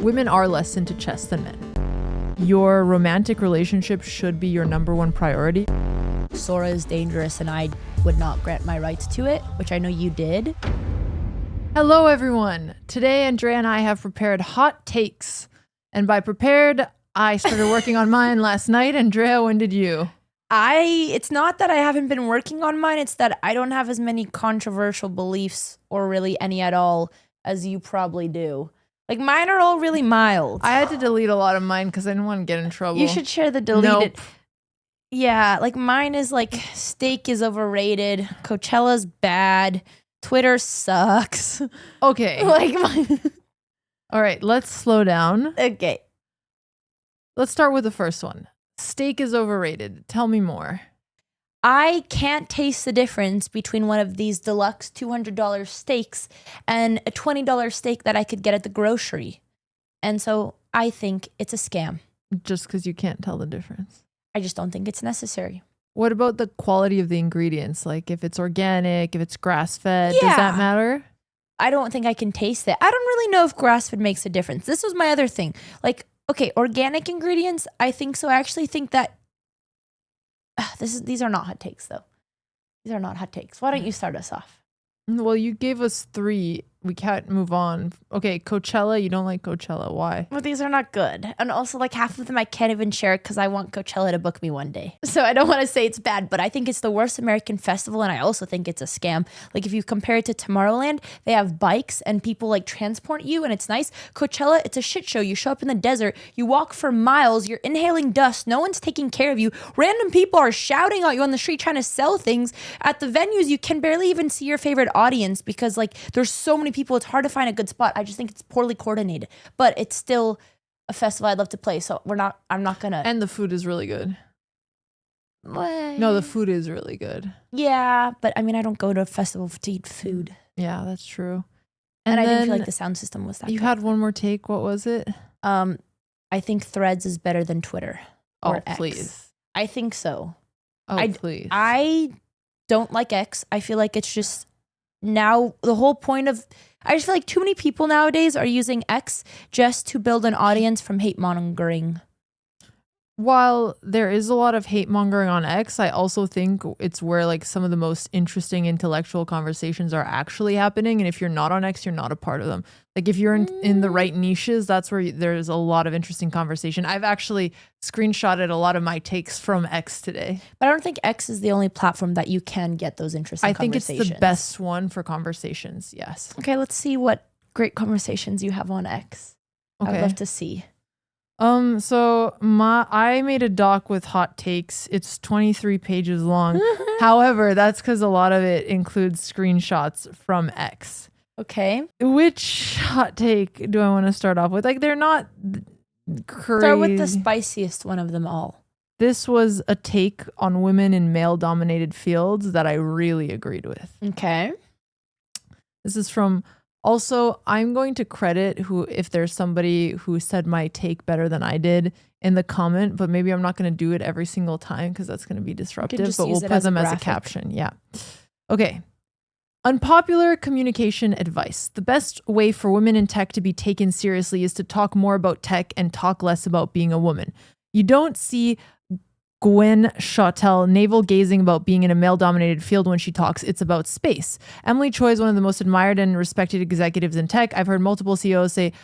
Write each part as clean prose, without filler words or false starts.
women are less into chess than men. Your romantic relationship should be your number one priority. Sora is dangerous and I would not grant my rights to it, which I know you did. Hello, everyone. Today, Andrea and I have prepared hot takes. And by prepared, I started working on mine last night. Andrea, when did you? It's not that I haven't been working on mine. It's that I don't have as many controversial beliefs or really any at all as you probably do. Like mine are all really mild. I had to delete a lot of mine because I didn't want to get in trouble. You should share the deleted. Nope. Yeah, like mine is like steak is overrated. Coachella's bad. Twitter sucks. Okay. Like mine. All right, let's slow down. Okay. Let's start with the first one. Steak is overrated. Tell me more. I can't taste the difference between one of these deluxe $200 steaks and a $20 steak that I could get at the grocery. And so I think it's a scam. Just because you can't tell the difference. I just don't think it's necessary. What about the quality of the ingredients? Like if it's organic, if it's grass-fed, does that matter? I don't think I can taste it. I don't really know if grass-fed makes a difference. This was my other thing. Like, okay, organic ingredients, I think so. I actually think that these are not hot takes, though. These are not hot takes. Why don't you start us off? Well, you gave us 3. We can't move on. Okay, Coachella. You don't like Coachella. Why? Well, these are not good. And also, like, half of them I can't even share because I want Coachella to book me one day. So I don't want to say it's bad, but I think it's the worst American festival, and I also think it's a scam. Like, if you compare it to Tomorrowland, they have bikes and people, like, transport you, and it's nice. Coachella, it's a shit show. You show up in the desert. You walk for miles. You're inhaling dust. No one's taking care of you. Random people are shouting at you on the street trying to sell things. At the venues, you can barely even see your favorite audience because, like, there's so many people, it's hard to find a good spot. I just think it's poorly coordinated, but it's still a festival I'd love to play. So I'm not gonna. And the food is really good. What? No, the food is really good. Yeah, but I mean, I don't go to a festival to eat food. Yeah, that's true. And I didn't feel like the sound system was that You good. had one more take. What was it? I think Threads is better than Twitter. Or X. Please. I think so. Please. I don't like X. I feel like it's just now the whole point of, I just feel like too many people nowadays are using X just to build an audience from hate mongering. While there is a lot of hate mongering on X, I also think it's where like some of the most interesting intellectual conversations are actually happening. And if you're not on X, you're not a part of them. Like if you're in the right niches, that's where there's a lot of interesting conversation. I've actually screenshotted a lot of my takes from X today. But I don't think X is the only platform that you can get those interesting conversations. I think it's the best one for conversations, yes. Okay, let's see what great conversations you have on X. Okay. I'd love to see. So I made a doc with hot takes. It's 23 pages long. However, that's because a lot of it includes screenshots from X. Okay. Which hot take do I want to start off with? Like, they're not crazy. Start with the spiciest one of them all. This was a take on women in male-dominated fields that I really agreed with. Okay. This is from... Also, I'm going to credit if there's somebody who said my take better than I did in the comment, but maybe I'm not going to do it every single time because that's going to be disruptive, but we'll put them as a caption. Yeah. Okay. Unpopular communication advice. The best way for women in tech to be taken seriously is to talk more about tech and talk less about being a woman. You don't see Gwen Shotell navel-gazing about being in a male-dominated field when she talks. It's about space. Emily Choi is one of the most admired and respected executives in tech. I've heard multiple CEOs say,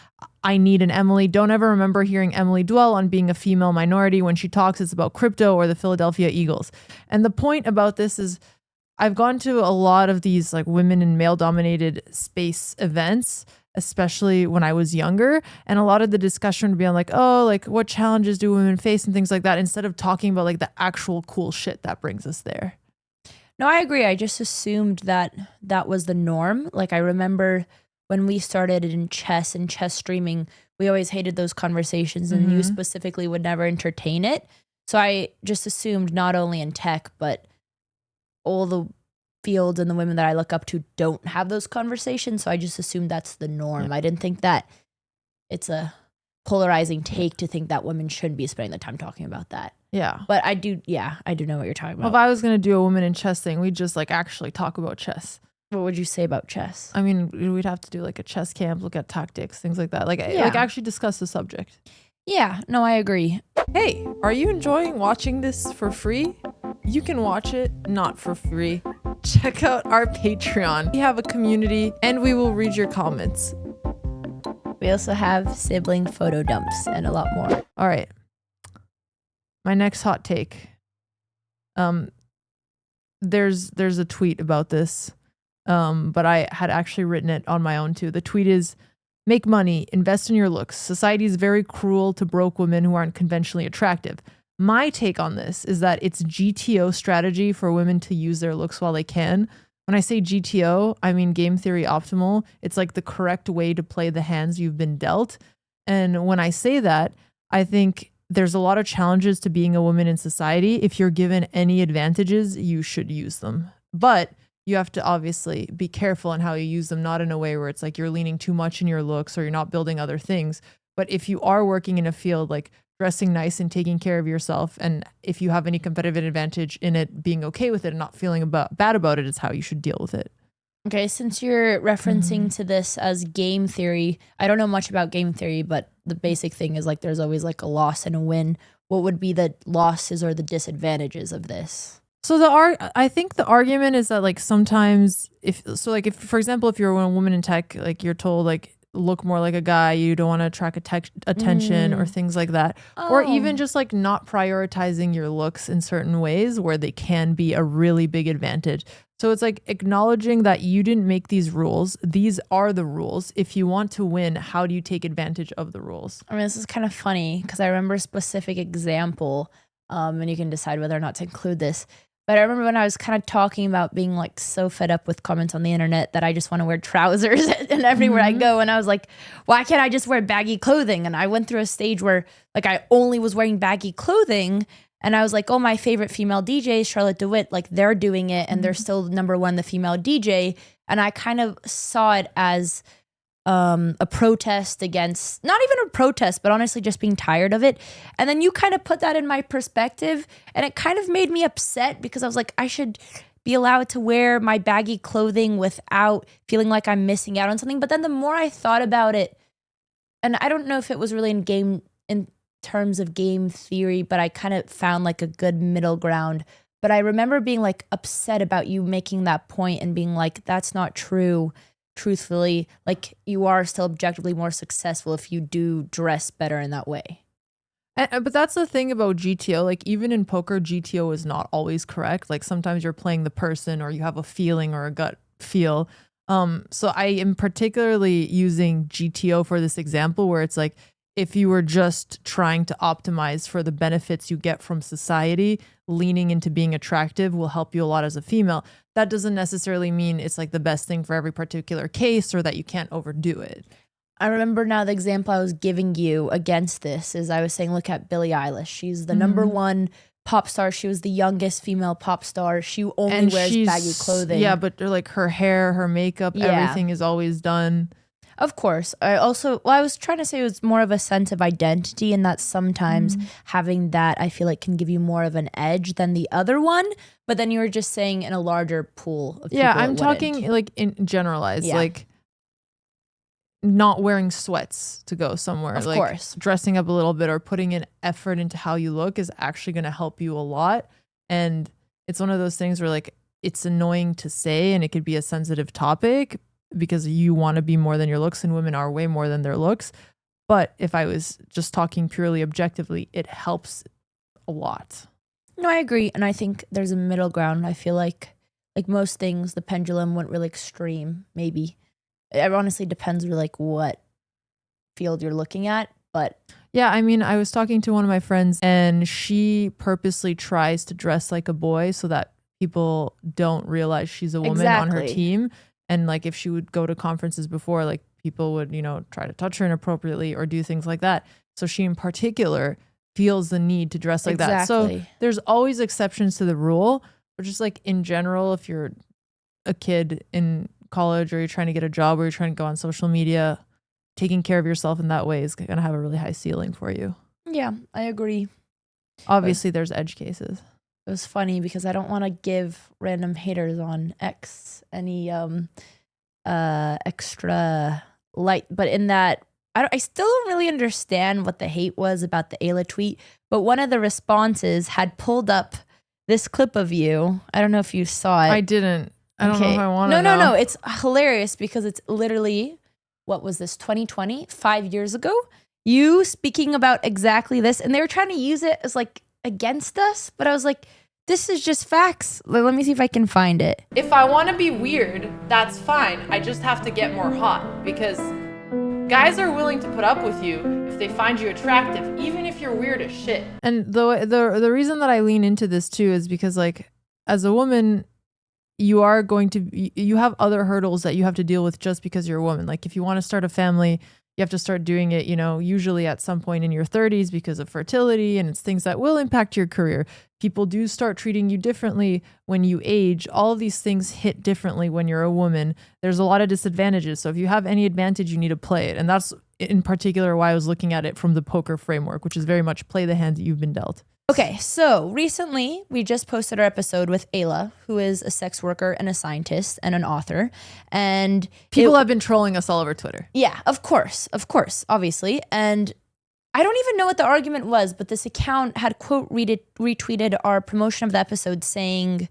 I need an Emily. Don't ever remember hearing Emily dwell on being a female minority. When she talks, it's about crypto or the Philadelphia Eagles. And the point about this is I've gone to a lot of these like women in male-dominated space events, especially when I was younger. And a lot of the discussion would be on like, oh, like what challenges do women face and things like that, instead of talking about like the actual cool shit that brings us there. No, I agree. I just assumed that was the norm. Like I remember when we started in chess and chess streaming, we always hated those conversations and you specifically would never entertain it. So I just assumed not only in tech, but all the fields and the women that I look up to don't have those conversations. So I just assumed that's the norm. I didn't think that it's a polarizing take to think that women shouldn't be spending the time talking about that. Yeah. But I do know what you're talking about. Well, if I was going to do a women in chess thing, we'd just like actually talk about chess. What would you say about chess? I mean, we'd have to do like a chess camp, look at tactics, things like that. Like actually discuss the subject. Yeah, no, I agree. Hey, are you enjoying watching this for free? You can watch it not for free. Check out our Patreon. We have a community and we will read your comments. We also have sibling photo dumps and a lot more. All right. My next hot take. There's a tweet about this. But I had actually written it on my own too. The tweet is, make money, invest in your looks. Society is very cruel to broke women who aren't conventionally attractive. My take on this is that it's GTO strategy for women to use their looks while they can. When I say GTO, I mean game theory optimal. It's like the correct way to play the hands you've been dealt. And when I say that, I think there's a lot of challenges to being a woman in society. If you're given any advantages, you should use them. But you have to obviously be careful in how you use them, not in a way where it's like you're leaning too much in your looks or you're not building other things. But if you are working in a field like dressing nice and taking care of yourself, and if you have any competitive advantage in it, being okay with it and not feeling bad about it is how you should deal with it. Okay, since you're referencing to this as game theory, I don't know much about game theory, but the basic thing is like there's always like a loss and a win. What would be the losses or the disadvantages of this? So I think the argument is that like sometimes if for example, if you're a woman in tech, like you're told like look more like a guy, you don't want to attract attention or things like that. Or even just like not prioritizing your looks in certain ways where they can be a really big advantage. So it's like acknowledging that you didn't make these rules. These are the rules. If you want to win, how do you take advantage of the rules? I mean, this is kind of funny because I remember a specific example, and you can decide whether or not to include this. But I remember when I was kind of talking about being like so fed up with comments on the internet that I just want to wear trousers and everywhere I go. And I was like, why can't I just wear baggy clothing? And I went through a stage where like I only was wearing baggy clothing. And I was like, oh, my favorite female DJ, Charlotte DeWitt, like they're doing it and they're still number one, the female DJ. And I kind of saw it as a protest against, not even a protest, but honestly just being tired of it. And then you kind of put that in my perspective and it kind of made me upset because I was like, I should be allowed to wear my baggy clothing without feeling like I'm missing out on something. But then the more I thought about it, and I don't know if it was really in terms of game theory, but I kind of found like a good middle ground. But I remember being like upset about you making that point and being like, that's not true. Truthfully, like you are still objectively more successful if you do dress better in that way. But that's the thing about GTO. Like even in poker, GTO is not always correct. Like sometimes you're playing the person or you have a feeling or a gut feel. So I am particularly using GTO for this example where it's like, if you were just trying to optimize for the benefits you get from society, leaning into being attractive will help you a lot as a female. That doesn't necessarily mean it's like the best thing for every particular case or that you can't overdo it. I remember now the example I was giving you against this is I was saying, look at Billie Eilish. She's the number one pop star. She was the youngest female pop star. She only wears baggy clothing. Yeah, but like her hair, her makeup, everything is always done. Of course. I was trying to say it was more of a sense of identity and that sometimes having that I feel like can give you more of an edge than the other one. But then you were just saying in a larger pool of people. Yeah, I'm talking like in generalized, like not wearing sweats to go somewhere. Of like course. Dressing up a little bit or putting in effort into how you look is actually going to help you a lot. And it's one of those things where like it's annoying to say and it could be a sensitive topic because you want to be more than your looks and women are way more than their looks. But if I was just talking purely objectively, it helps a lot. No, I agree. And I think there's a middle ground. I feel like most things, the pendulum went really extreme, maybe. It honestly depends really like what field you're looking at. But yeah, I mean, I was talking to one of my friends and she purposely tries to dress like a boy so that people don't realize she's a woman on her team. And like if she would go to conferences before, like people would, try to touch her inappropriately or do things like that. So she in particular feels the need to dress like that. So there's always exceptions to the rule, but just like in general, if you're a kid in college or you're trying to get a job or you're trying to go on social media, taking care of yourself in that way is going to have a really high ceiling for you. Yeah, I agree. Obviously, there's edge cases. It was funny because I don't want to give random haters on X any extra light, but in that I still don't really understand what the hate was about the Aella tweet. But one of the responses had pulled up this clip of you. I don't know if you saw it. I didn't. I don't know if I want to. No. It's hilarious because it's literally, what was this, 2020, 5 years ago? You speaking about exactly this. And they were trying to use it as like against us. But I was like, this is just facts. Let me see if I can find it. If I want to be weird, that's fine. I just have to get more hot because guys are willing to put up with you if they find you attractive, even if you're weird as shit. And the reason that I lean into this too is because like as a woman, you have other hurdles that you have to deal with just because you're a woman. Like if you want to start a family, you have to start doing it, usually at some point in your 30s because of fertility, and it's things that will impact your career. People do start treating you differently when you age. All of these things hit differently when you're a woman. There's a lot of disadvantages. So if you have any advantage, you need to play it. And that's in particular why I was looking at it from the poker framework, which is very much play the hand that you've been dealt. Okay, so recently we just posted our episode with Aella, who is a sex worker and a scientist and an author. And people have been trolling us all over Twitter. Yeah, of course, obviously. And I don't even know what the argument was, but this account had quote retweeted our promotion of the episode saying,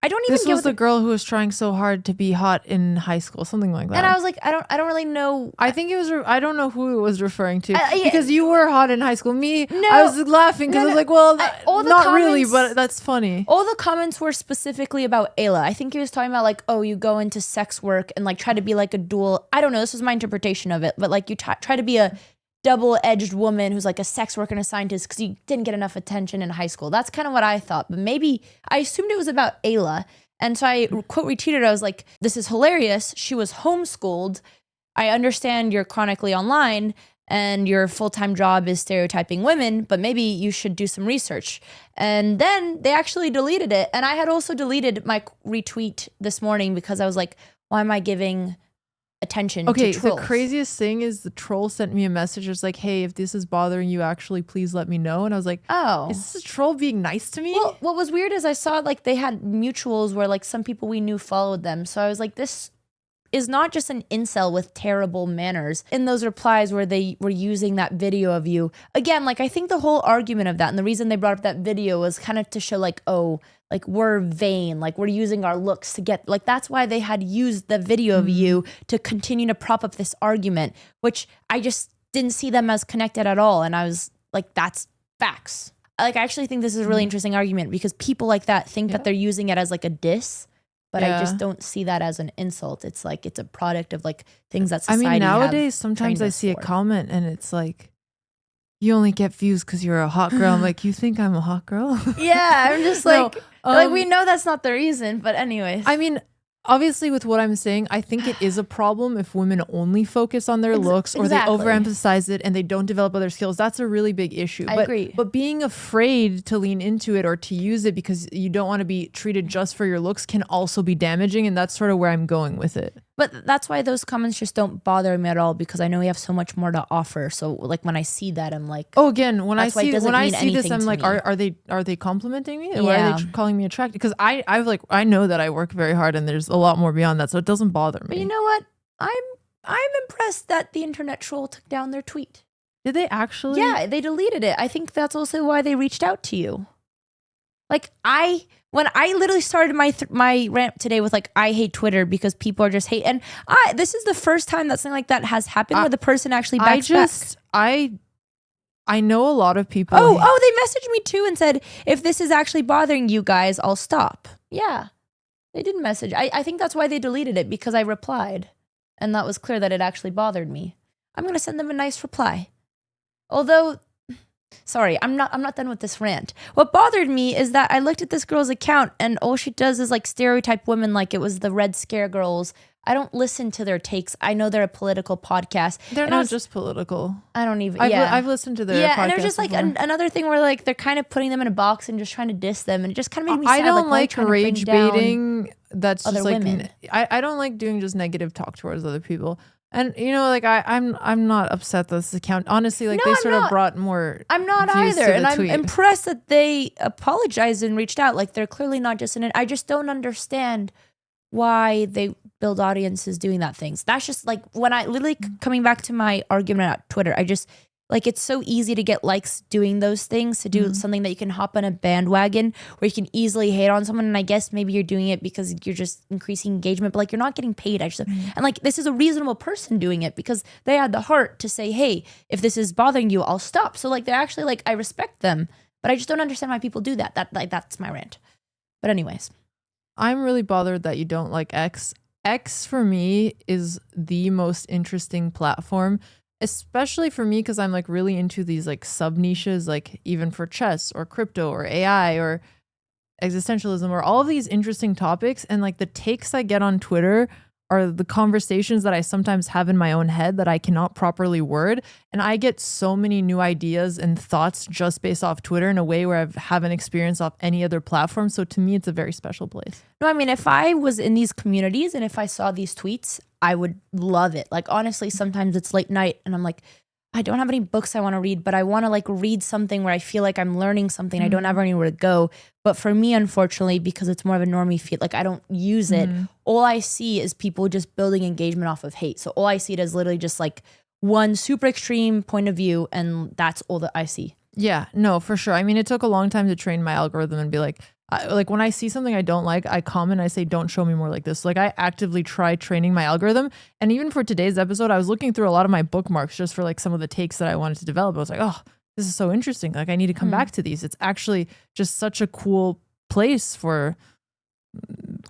I don't even This was the girl who was trying so hard to be hot in high school, something like that. And I was like, I don't really know. I think it was, I don't know who it was referring to because you were hot in high school. I was laughing because I was like, well, not really, but that's funny. All the comments were specifically about Aella. I think he was talking about like, oh, you go into sex work and like try to be like a dual. I don't know. This was my interpretation of it, but like you try to be a double-edged woman who's like a sex worker and a scientist because you didn't get enough attention in high school. That's kind of what I thought, but maybe I assumed it was about Aella. And so I quote retweeted, I was like, this is hilarious. She was homeschooled. I understand you're chronically online and your full-time job is stereotyping women, but maybe you should do some research. And then they actually deleted it. And I had also deleted my retweet this morning because I was like, why am I giving attention to trolls? The craziest thing is the troll sent me a message. It's like, hey, if this is bothering you, actually please let me know. And I was like, oh, is this a troll being nice to me? Well, what was weird is I saw like they had mutuals where like some people we knew followed them. So I was like, this is not just an incel with terrible manners. In those replies where they were using that video of you again, like I think the whole argument of that and the reason they brought up that video was kind of to show like, oh, like we're vain, like we're using our looks to get, like that's why they had used the video of you to continue to prop up this argument, which I just didn't see them as connected at all. And I was like, that's facts. Like I actually think this is a really interesting argument because people like that think that they're using it as like a diss, but I just don't see that as an insult. It's like, it's a product of like things that society nowadays, sometimes I see a comment and it's like, you only get views because you're a hot girl. I'm like, you think I'm a hot girl? Yeah, I'm just like, like we know that's not the reason, but anyways. I mean, obviously with what I'm saying, I think it is a problem if women only focus on their looks or they overemphasize it and they don't develop other skills. That's a really big issue. I agree. But being afraid to lean into it or to use it because you don't want to be treated just for your looks can also be damaging. And that's sort of where I'm going with it. But that's why those comments just don't bother me at all because I know we have so much more to offer. So like when I see that, I'm like, oh, again, when I see this, I'm like, are they complimenting me? Or are they calling me attractive? Because I know that I work very hard and there's a lot more beyond that, so it doesn't bother me. But you know what? I'm impressed that the internet troll took down their tweet. Did they actually? Yeah, they deleted it. I think that's also why they reached out to you. Like when I literally started my rant today with like, I hate Twitter because people are just hate. And this is the first time that something like that has happened where the person actually backs back. I know a lot of people. Oh, they messaged me too and said, if this is actually bothering you guys, I'll stop. Yeah, they did message. I think that's why they deleted it because I replied. And that was clear that it actually bothered me. I'm going to send them a nice reply. Although, sorry, I'm not done with this rant. What bothered me is that I looked at this girl's account and all she does is like stereotype women like it was the Red Scare girls. I don't listen to their takes. I know they're a political podcast. They're not just political. I don't even, I've listened to their podcast. And it was just like another thing where like they're kind of putting them in a box and just trying to diss them. And it just kind of made me sad. I don't like rage baiting. That's just like, women. I don't like doing just negative talk towards other people. And like I'm not upset that this account, honestly, like No, they I'm sort of not. brought more I'm not views either. to And the I'm tweet. impressed that they apologized and reached out. Like they're clearly not just in it. I just don't understand why they build audiences doing that things. That's just like when I literally coming back to my argument at Twitter, I just like it's so easy to get likes doing those things, to do something that you can hop on a bandwagon where you can easily hate on someone. And I guess maybe you're doing it because you're just increasing engagement, but like you're not getting paid. And like this is a reasonable person doing it because they had the heart to say, hey, if this is bothering you, I'll stop. So like they're actually like, I respect them, but I just don't understand why people do that. That's my rant. But anyways. I'm really bothered that you don't like X. X for me is the most interesting platform, especially for me because I'm like really into these like sub niches, like even for chess or crypto or AI or existentialism or all of these interesting topics. And like the takes I get on Twitter are the conversations that I sometimes have in my own head that I cannot properly word. And I get so many new ideas and thoughts just based off Twitter in a way where I haven't experienced off any other platform. So to me, it's a very special place. No, I mean, if I was in these communities and if I saw these tweets, I would love it. Like, honestly, sometimes it's late night and I'm like, I don't have any books I want to read, but I want to like read something where I feel like I'm learning something. I don't have anywhere to go. But for me, unfortunately, because it's more of a normie feed, like I don't use it. All I see is people just building engagement off of hate. So all I see it is literally just like one super extreme point of view. And that's all that I see. Yeah, no, for sure. I mean, it took a long time to train my algorithm and be like when I see something I don't like, I comment, I say, don't show me more like this. Like I actively try training my algorithm. And even for today's episode, I was looking through a lot of my bookmarks just for like some of the takes that I wanted to develop. I was like, oh, this is so interesting. Like I need to come back to these. It's actually just such a cool place for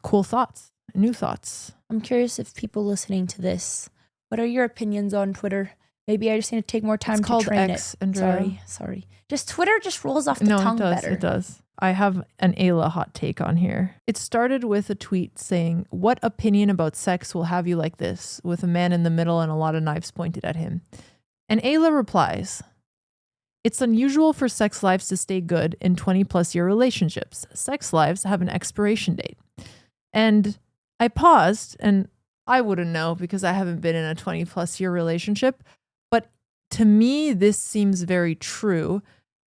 cool thoughts, new thoughts. I'm curious if people listening to this, what are your opinions on Twitter? Maybe I just need to take more time to train X, it. Andrea. Sorry. Just Twitter just rolls off the tongue better. It does. I have an Aella hot take on here. It started with a tweet saying, what opinion about sex will have you like this? With a man in the middle and a lot of knives pointed at him. And Aella replies, it's unusual for sex lives to stay good in 20+ year relationships. Sex lives have an expiration date. And I paused, and I wouldn't know because I haven't been in a 20+ year relationship. But to me, this seems very true.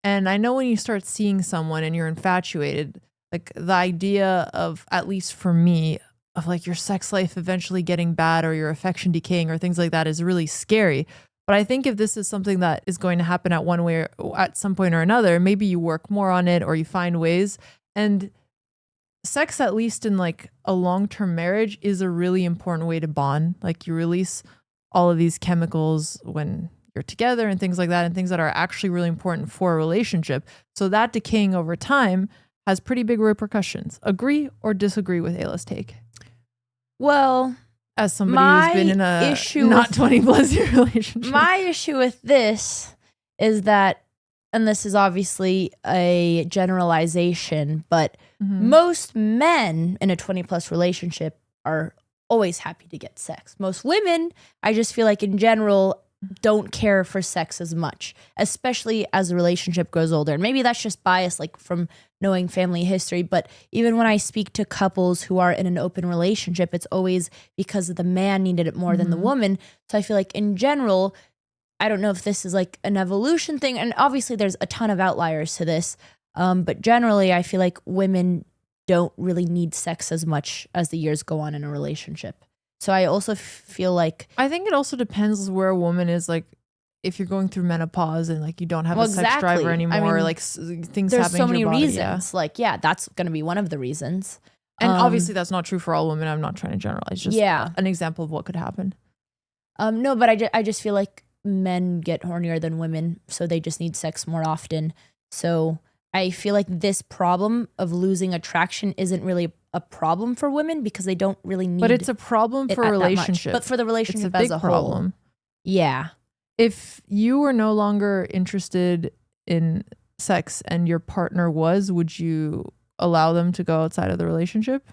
And I know when you start seeing someone and you're infatuated, like the idea of, at least for me, of like your sex life eventually getting bad or your affection decaying or things like that is really scary. But I think if this is something that is going to happen at one way or at some point or another, maybe you work more on it or you find ways. And sex, at least in like a long-term marriage, is a really important way to bond. Like you release all of these chemicals when you're together and things like that, and things that are actually really important for a relationship. So that decaying over time has pretty big repercussions. Agree or disagree with Aella's take? Well, as somebody who's been in a not 20+ year relationship. My issue with this is that, and this is obviously a generalization, but most men in a 20+ relationship are always happy to get sex. Most women, I just feel like in general, don't care for sex as much, especially as the relationship grows older. And maybe that's just bias, like from knowing family history. But even when I speak to couples who are in an open relationship, it's always because the man needed it more than the woman. So I feel like in general, I don't know if this is like an evolution thing. And obviously there's a ton of outliers to this. But generally, I feel like women don't really need sex as much as the years go on in a relationship. So I also feel like, I think it also depends where a woman is, like if you're going through menopause and like you don't have a sex driver anymore, I mean, like things there's happening so to many your body, reasons. Like, yeah, that's going to be one of the reasons. And obviously that's not true for all women. I'm not trying to generalize, just an example of what could happen. No, but I just feel like men get hornier than women, so they just need sex more often. So I feel like this problem of losing attraction isn't really a problem for women because they don't really need. But it's a problem for a relationship. But for the relationship as a problem. Whole, yeah. If you were no longer interested in sex and your partner was, would you allow them to go outside of the relationship?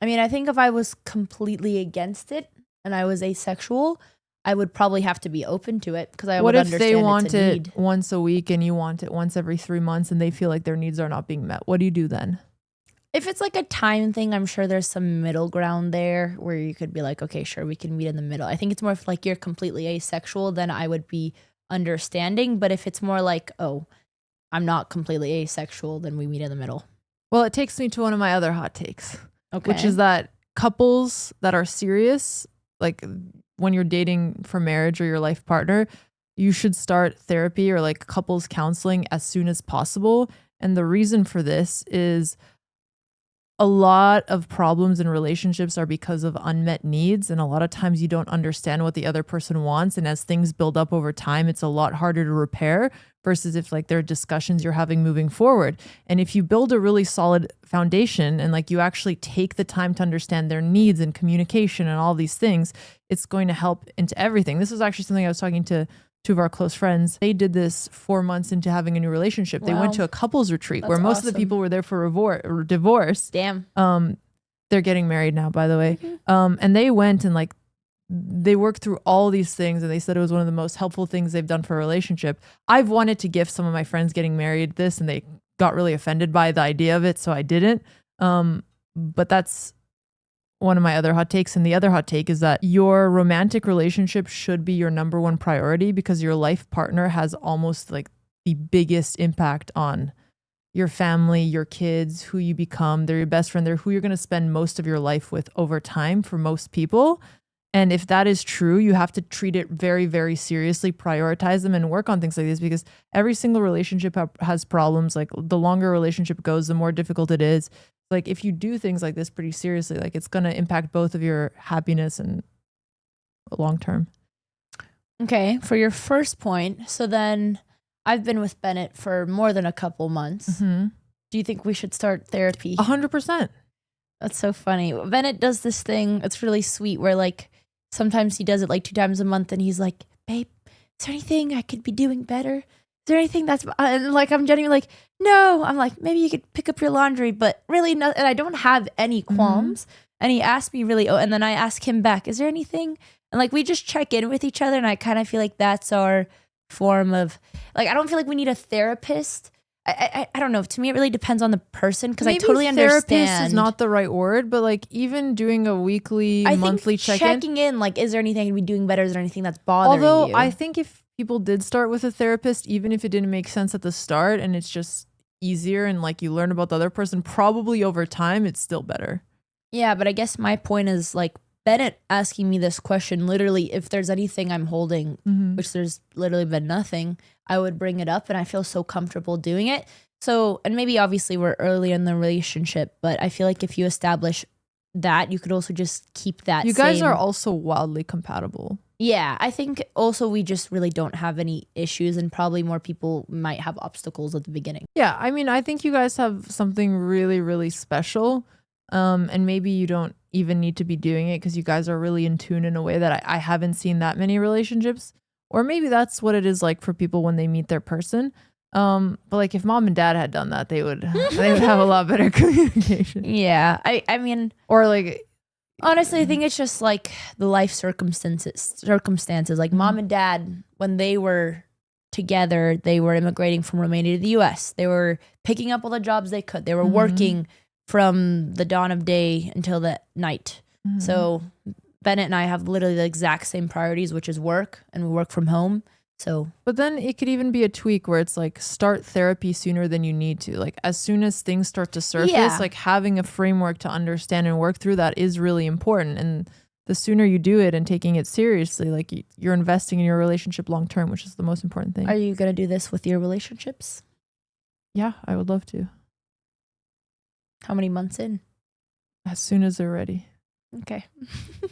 I mean, I think if I was completely against it and I was asexual, I would probably have to be open to it because I would understand. What if they want it once a week and you want it once every 3 months and they feel like their needs are not being met? What do you do then? If it's like a time thing, I'm sure there's some middle ground there where you could be like, okay, sure, we can meet in the middle. I think it's more if like you're completely asexual, then I would be understanding. But if it's more like, oh, I'm not completely asexual, then we meet in the middle. Well, it takes me to one of my other hot takes, Okay. which is that couples that are serious, like when you're dating for marriage or your life partner, you should start therapy or like couples counseling as soon as possible. And the reason for this is a lot of problems in relationships are because of unmet needs. And a lot of times you don't understand what the other person wants. And as things build up over time, it's a lot harder to repair versus if like there are discussions you're having moving forward. And if you build a really solid foundation and like you actually take the time to understand their needs and communication and all these things, it's going to help into everything. This was actually something I was talking to two of our close friends. They did this 4 months into having a new relationship. They went to a couples retreat where most of the people were there for divorce. Damn. They're getting married now, by the way. And they went and like they worked through all these things, and they said it was one of the most helpful things they've done for a relationship. I've wanted to gift some of my friends getting married this, and they got really offended by the idea of it, so I didn't. But that's one of my other hot takes. And the other hot take is that your romantic relationship should be your number one priority because your life partner has almost like the biggest impact on your family, your kids, who you become. They're your best friend. They're who you're going to spend most of your life with over time for most people. And if that is true, you have to treat it very, very seriously, prioritize them and work on things like this because every single relationship has problems. Like the longer a relationship goes, the more difficult it is. Like if you do things like this pretty seriously, like it's going to impact both of your happiness and long term. Okay. For your first point. So then I've been with Bennett for more than a couple months. Do you think we should start therapy? 100%. That's so funny. Bennett does this thing. It's really sweet where like sometimes he does it like 2 times a month and he's like, babe, is there anything I could be doing better? Is there anything that's, and like, I'm genuinely like, no, I'm like, maybe you could pick up your laundry, but really not. And I don't have any qualms. And he asked me really, and then I ask him back, is there anything? And like, we just check in with each other. And I kind of feel like that's our form of like, I don't feel like we need a therapist. I don't know. To me, it really depends on the person because I totally understand. Therapist is not the right word, but like even doing a weekly, monthly check-in. Checking in, like, is there anything I can be doing better? Is there anything that's bothering you? Although I think if people did start with a therapist, even if it didn't make sense at the start and it's just easier and like you learn about the other person, probably over time, it's still better. Yeah, but I guess my point is like Bennett asking me this question, literally, if there's anything I'm holding, which there's literally been nothing, I would bring it up and I feel so comfortable doing it. So, and maybe obviously we're early in the relationship, but I feel like if you establish that, you could also just keep that. You guys are also wildly compatible. Yeah, I think also we just really don't have any issues and probably more people might have obstacles at the beginning. Yeah, I mean, I think you guys have something really, really special. And maybe you don't even need to be doing it because you guys are really in tune in a way that I haven't seen that many relationships. Or maybe that's what it is like for people when they meet their person. But like if mom and dad had done that, they would have a lot better communication. Yeah, I mean, or like honestly, I think it's just like the life circumstances. Like mom and dad, when they were together, they were immigrating from Romania to the US. They were picking up all the jobs they could. They were working from the dawn of day until the night. So Bennett and I have literally the exact same priorities, which is work, and we work from home. So, but then it could even be a tweak where it's like start therapy sooner than you need to. Like as soon as things start to surface, like having a framework to understand and work through that is really important. And the sooner you do it and taking it seriously, like you're investing in your relationship long term, which is the most important thing. Are you going to do this with your relationships? Yeah, I would love to. How many months in? As soon as they're ready. Okay.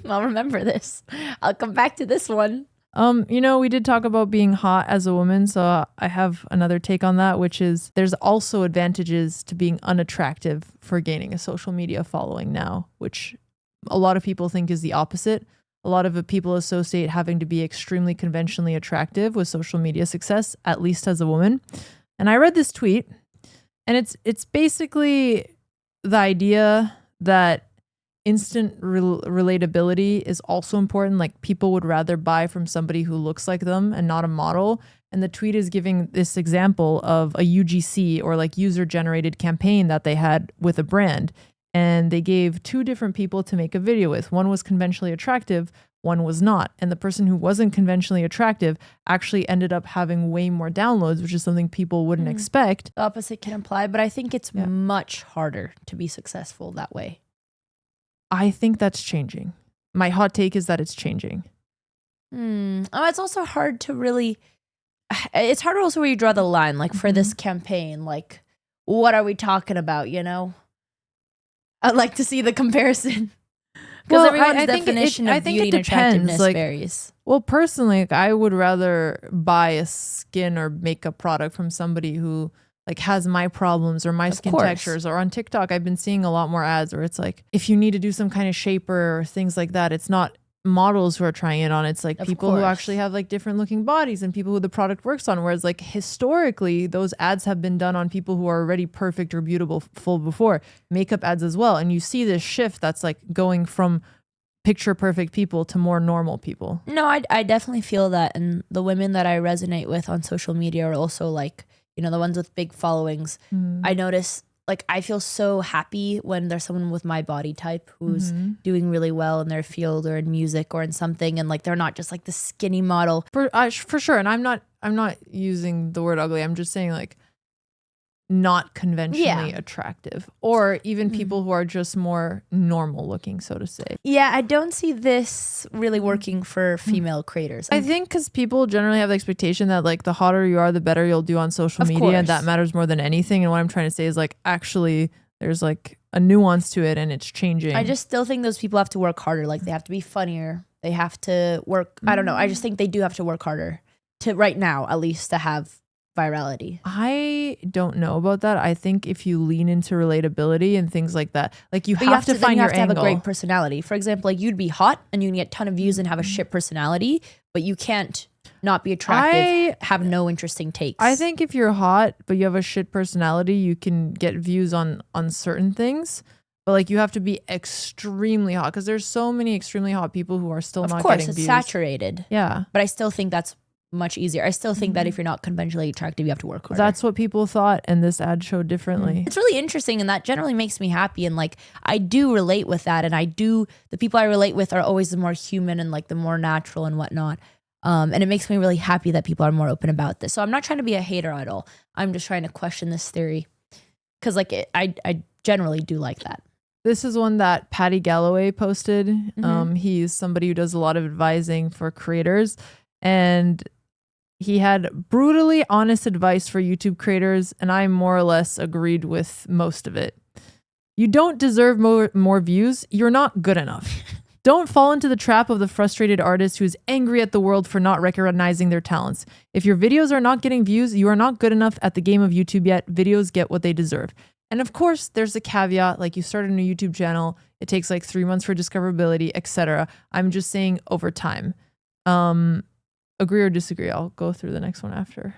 I'll remember this. I'll come back to this one. We did talk about being hot as a woman, so I have another take on that, which is there's also advantages to being unattractive for gaining a social media following now, which a lot of people think is the opposite. A lot of people associate having to be extremely conventionally attractive with social media success, at least as a woman. And I read this tweet, and it's basically the idea that instant relatability is also important. Like people would rather buy from somebody who looks like them and not a model. And the tweet is giving this example of a UGC or like user generated campaign that they had with a brand. And they gave 2 different people to make a video with. One was conventionally attractive, one was not. And the person who wasn't conventionally attractive actually ended up having way more downloads, which is something people wouldn't expect. The opposite can apply, but I think it's much harder to be successful that way. I think that's changing. My hot take is that it's changing. Oh, it's also hard to really, it's harder also where you draw the line, like for this campaign, like what are we talking about, you know? I'd like to see the comparison. Because everyone's definition of beauty and attractiveness varies. Well, personally, like, I would rather buy a skin or makeup product from somebody who like has my problems or my skin textures. Or on TikTok, I've been seeing a lot more ads where it's like, if you need to do some kind of shaper or things like that, it's not models who are trying it on. It's like people who actually have like different looking bodies and people who the product works on. Whereas like historically, those ads have been done on people who are already perfect or beautiful before. Makeup ads as well. And you see this shift that's like going from picture perfect people to more normal people. No, I definitely feel that. And the women that I resonate with on social media are also like, you know, the ones with big followings. I notice like I feel so happy when there's someone with my body type who's doing really well in their field or in music or in something, and like they're not just like the skinny model. For sure. And I'm not using the word ugly. I'm just saying like not conventionally attractive, or even people who are just more normal looking, so to say. Yeah, I don't see this really working for female creators. I think because people generally have the expectation that like the hotter you are, the better you'll do on social media, and that matters more than anything. And what I'm trying to say is like actually there's like a nuance to it and it's changing. I just still think those people have to work harder. Like they have to be funnier. They have to work. I don't know. I just think they do have to work harder to right now, at least, to have virality. I don't know about that. I think if you lean into relatability and things like that, like you have to find your angle. You have to have a great personality. For example, like you'd be hot and you can get a ton of views and have a shit personality, but you can't not be attractive, have no interesting takes. I think if you're hot but you have a shit personality, you can get views on certain things. But like you have to be extremely hot, because there's so many extremely hot people who are still not getting views. Of course, it's saturated. Yeah. But I still think that's much easier. I still think that if you're not conventionally attractive, you have to work harder. That's what people thought, and this ad showed differently. It's really interesting, and that generally makes me happy. And like I do relate with that, and the people I relate with are always the more human and like the more natural and whatnot. And it makes me really happy that people are more open about this. So I'm not trying to be a hater at all. I'm just trying to question this theory, because like I generally do like that. This is one that Patty Galloway posted. He's somebody who does a lot of advising for creators, and he had brutally honest advice for YouTube creators, and I more or less agreed with most of it. You don't deserve more views. You're not good enough. Don't fall into the trap of the frustrated artist who's angry at the world for not recognizing their talents. If your videos are not getting views, you are not good enough at the game of YouTube yet. Videos get what they deserve. And of course, there's a caveat, like you started a new YouTube channel, it takes like 3 months for discoverability, etc. I'm just saying over time. Agree or disagree? I'll go through the next one after.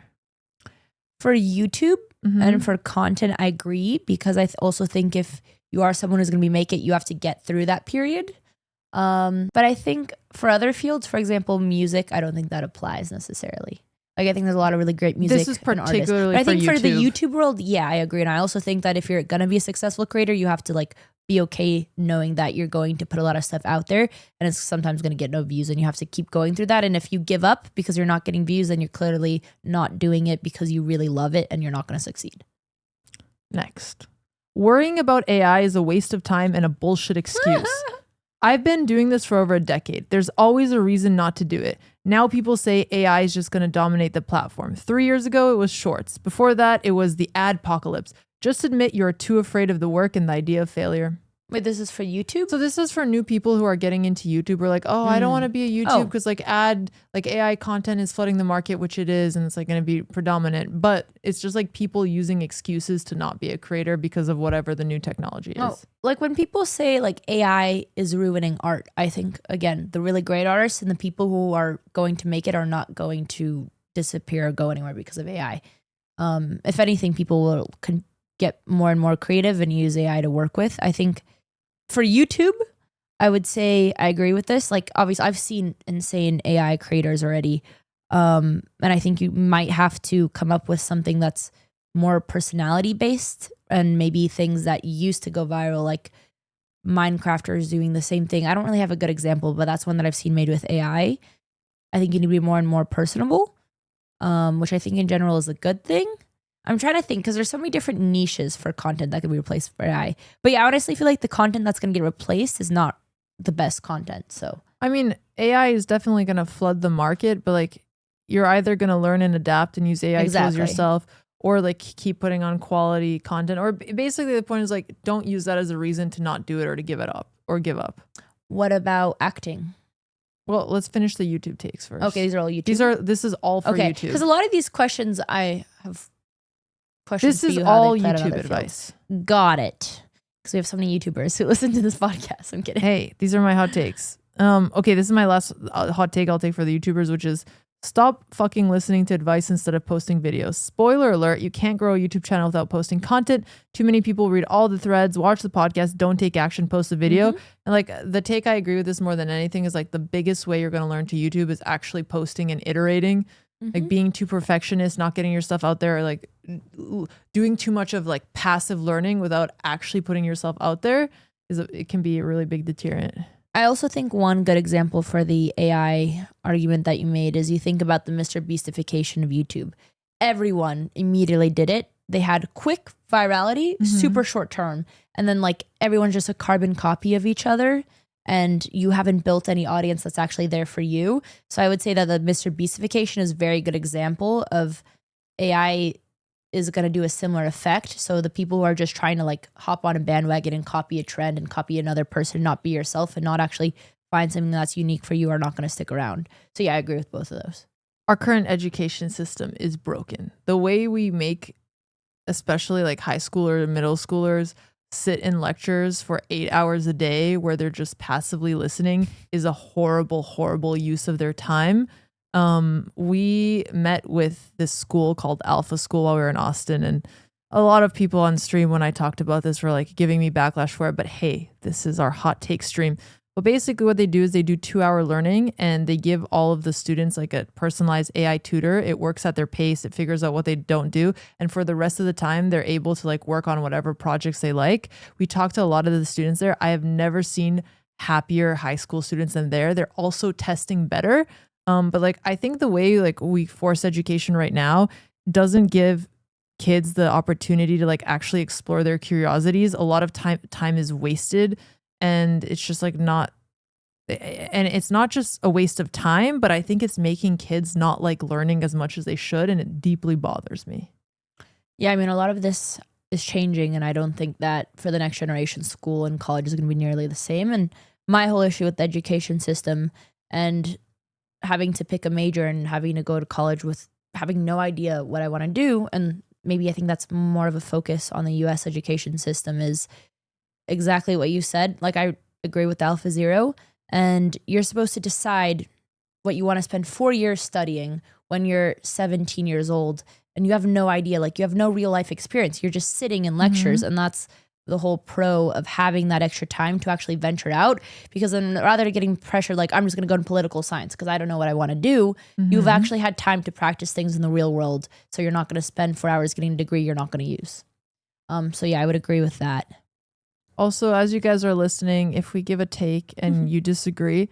For YouTube and for content, I agree, because I also think if you are someone who's going to make it, you have to get through that period. But I think for other fields, for example, music, I don't think that applies necessarily. Like I think there's a lot of really great music. This is particularly but I think for for the YouTube world, yeah, I agree. And I also think that if you're going to be a successful creator, you have to like be okay knowing that you're going to put a lot of stuff out there and it's sometimes going to get no views, and you have to keep going through that. And if you give up because you're not getting views, then you're clearly not doing it because you really love it, and you're not going to succeed. Next. Worrying about AI is a waste of time and a bullshit excuse. I've been doing this for over a decade. There's always a reason not to do it. Now people say AI is just going to dominate the platform. 3 years ago, it was shorts. Before that, it was the adpocalypse. Just admit you're too afraid of the work and the idea of failure. Wait, this is for YouTube? So this is for new people who are getting into YouTube. We're like, oh, I don't want to be a YouTube because like AI content is flooding the market, which it is, and it's like going to be predominant. But it's just like people using excuses to not be a creator because of whatever the new technology is. Oh, like when people say like AI is ruining art, I think again, the really great artists and the people who are going to make it are not going to disappear or go anywhere because of AI. If anything, people will get more and more creative and use AI to work with. I think for YouTube, I would say I agree with this. Like, obviously, I've seen insane AI creators already. And I think you might have to come up with something that's more personality based and maybe things that used to go viral, like Minecrafters doing the same thing. I don't really have a good example, but that's one that I've seen made with AI. I think you need to be more and more personable, which I think in general is a good thing. I'm trying to think because there's so many different niches for content that can be replaced by AI. But yeah, I honestly feel like the content that's going to get replaced is not the best content. So I mean, AI is definitely going to flood the market, but like you're either going to learn and adapt and use AI tools yourself, or like keep putting on quality content. Or basically the point is like, don't use that as a reason to not do it or to give it up or give up. What about acting? Well, let's finish the YouTube takes first. Okay, these are all YouTube. This is all for YouTube. Because a lot of these questions I have questions. This is all YouTube advice. Got it. Because we have so many YouTubers who listen to this podcast. I'm kidding. Hey, these are my hot takes. Okay, this is my last hot take I'll take for the YouTubers, which is stop fucking listening to advice instead of posting videos. Spoiler alert, you can't grow a YouTube channel without posting content. Too many people read all the threads, watch the podcast, don't take action, post a video. And like the take, I agree with this more than anything, is like the biggest way you're going to learn to YouTube is actually posting and iterating. Like being too perfectionist, not getting your stuff out there, or like doing too much of like passive learning without actually putting yourself out there it can be a really big deterrent. I also think one good example for the AI argument that you made is you think about the Mr. Beastification of YouTube. Everyone immediately did it. They had quick virality, super short term, and then like everyone's just a carbon copy of each other. And you haven't built any audience that's actually there for you. So I would say that the Mr. Beastification is a very good example of AI is going to do a similar effect. So the people who are just trying to like hop on a bandwagon and copy a trend and copy another person, not be yourself and not actually find something that's unique for you are not going to stick around. So yeah, I agree with both of those. Our current education system is broken. The way we make, especially like high schoolers and middle schoolers, sit in lectures for 8 hours a day where they're just passively listening is a horrible use of their time. We met with this school called Alpha School while we were in Austin, and a lot of people on stream when I talked about this were like giving me backlash for it, but hey, this is our hot take stream. But basically what they do is they do 2-hour learning and they give all of the students like a personalized AI tutor. It works at their pace. It figures out what they don't do. And for the rest of the time, they're able to like work on whatever projects they like. We talked to a lot of the students there. I have never seen happier high school students than there. They're also testing better. But like, I think the way like we force education right now doesn't give kids the opportunity to like actually explore their curiosities. A lot of time is wasted. And it's just like not, and it's not just a waste of time, but I think it's making kids not like learning as much as they should. And it deeply bothers me. Yeah, I mean, a lot of this is changing. And I don't think that for the next generation, school and college is going to be nearly the same. And my whole issue with the education system and having to pick a major and having to go to college with having no idea what I want to do. And maybe I think that's more of a focus on the US education system is exactly what you said. Like I agree with Alpha Zero, and you're supposed to decide what you want to spend 4 years studying when you're 17 years old and you have no idea, like you have no real life experience. You're just sitting in lectures and that's the whole pro of having that extra time to actually venture out, because then rather than getting pressured, like I'm just going to go into political science because I don't know what I want to do, you've actually had time to practice things in the real world. So you're not going to spend 4 hours getting a degree you're not going to use. So yeah, I would agree with that. Also, as you guys are listening, if we give a take and you disagree,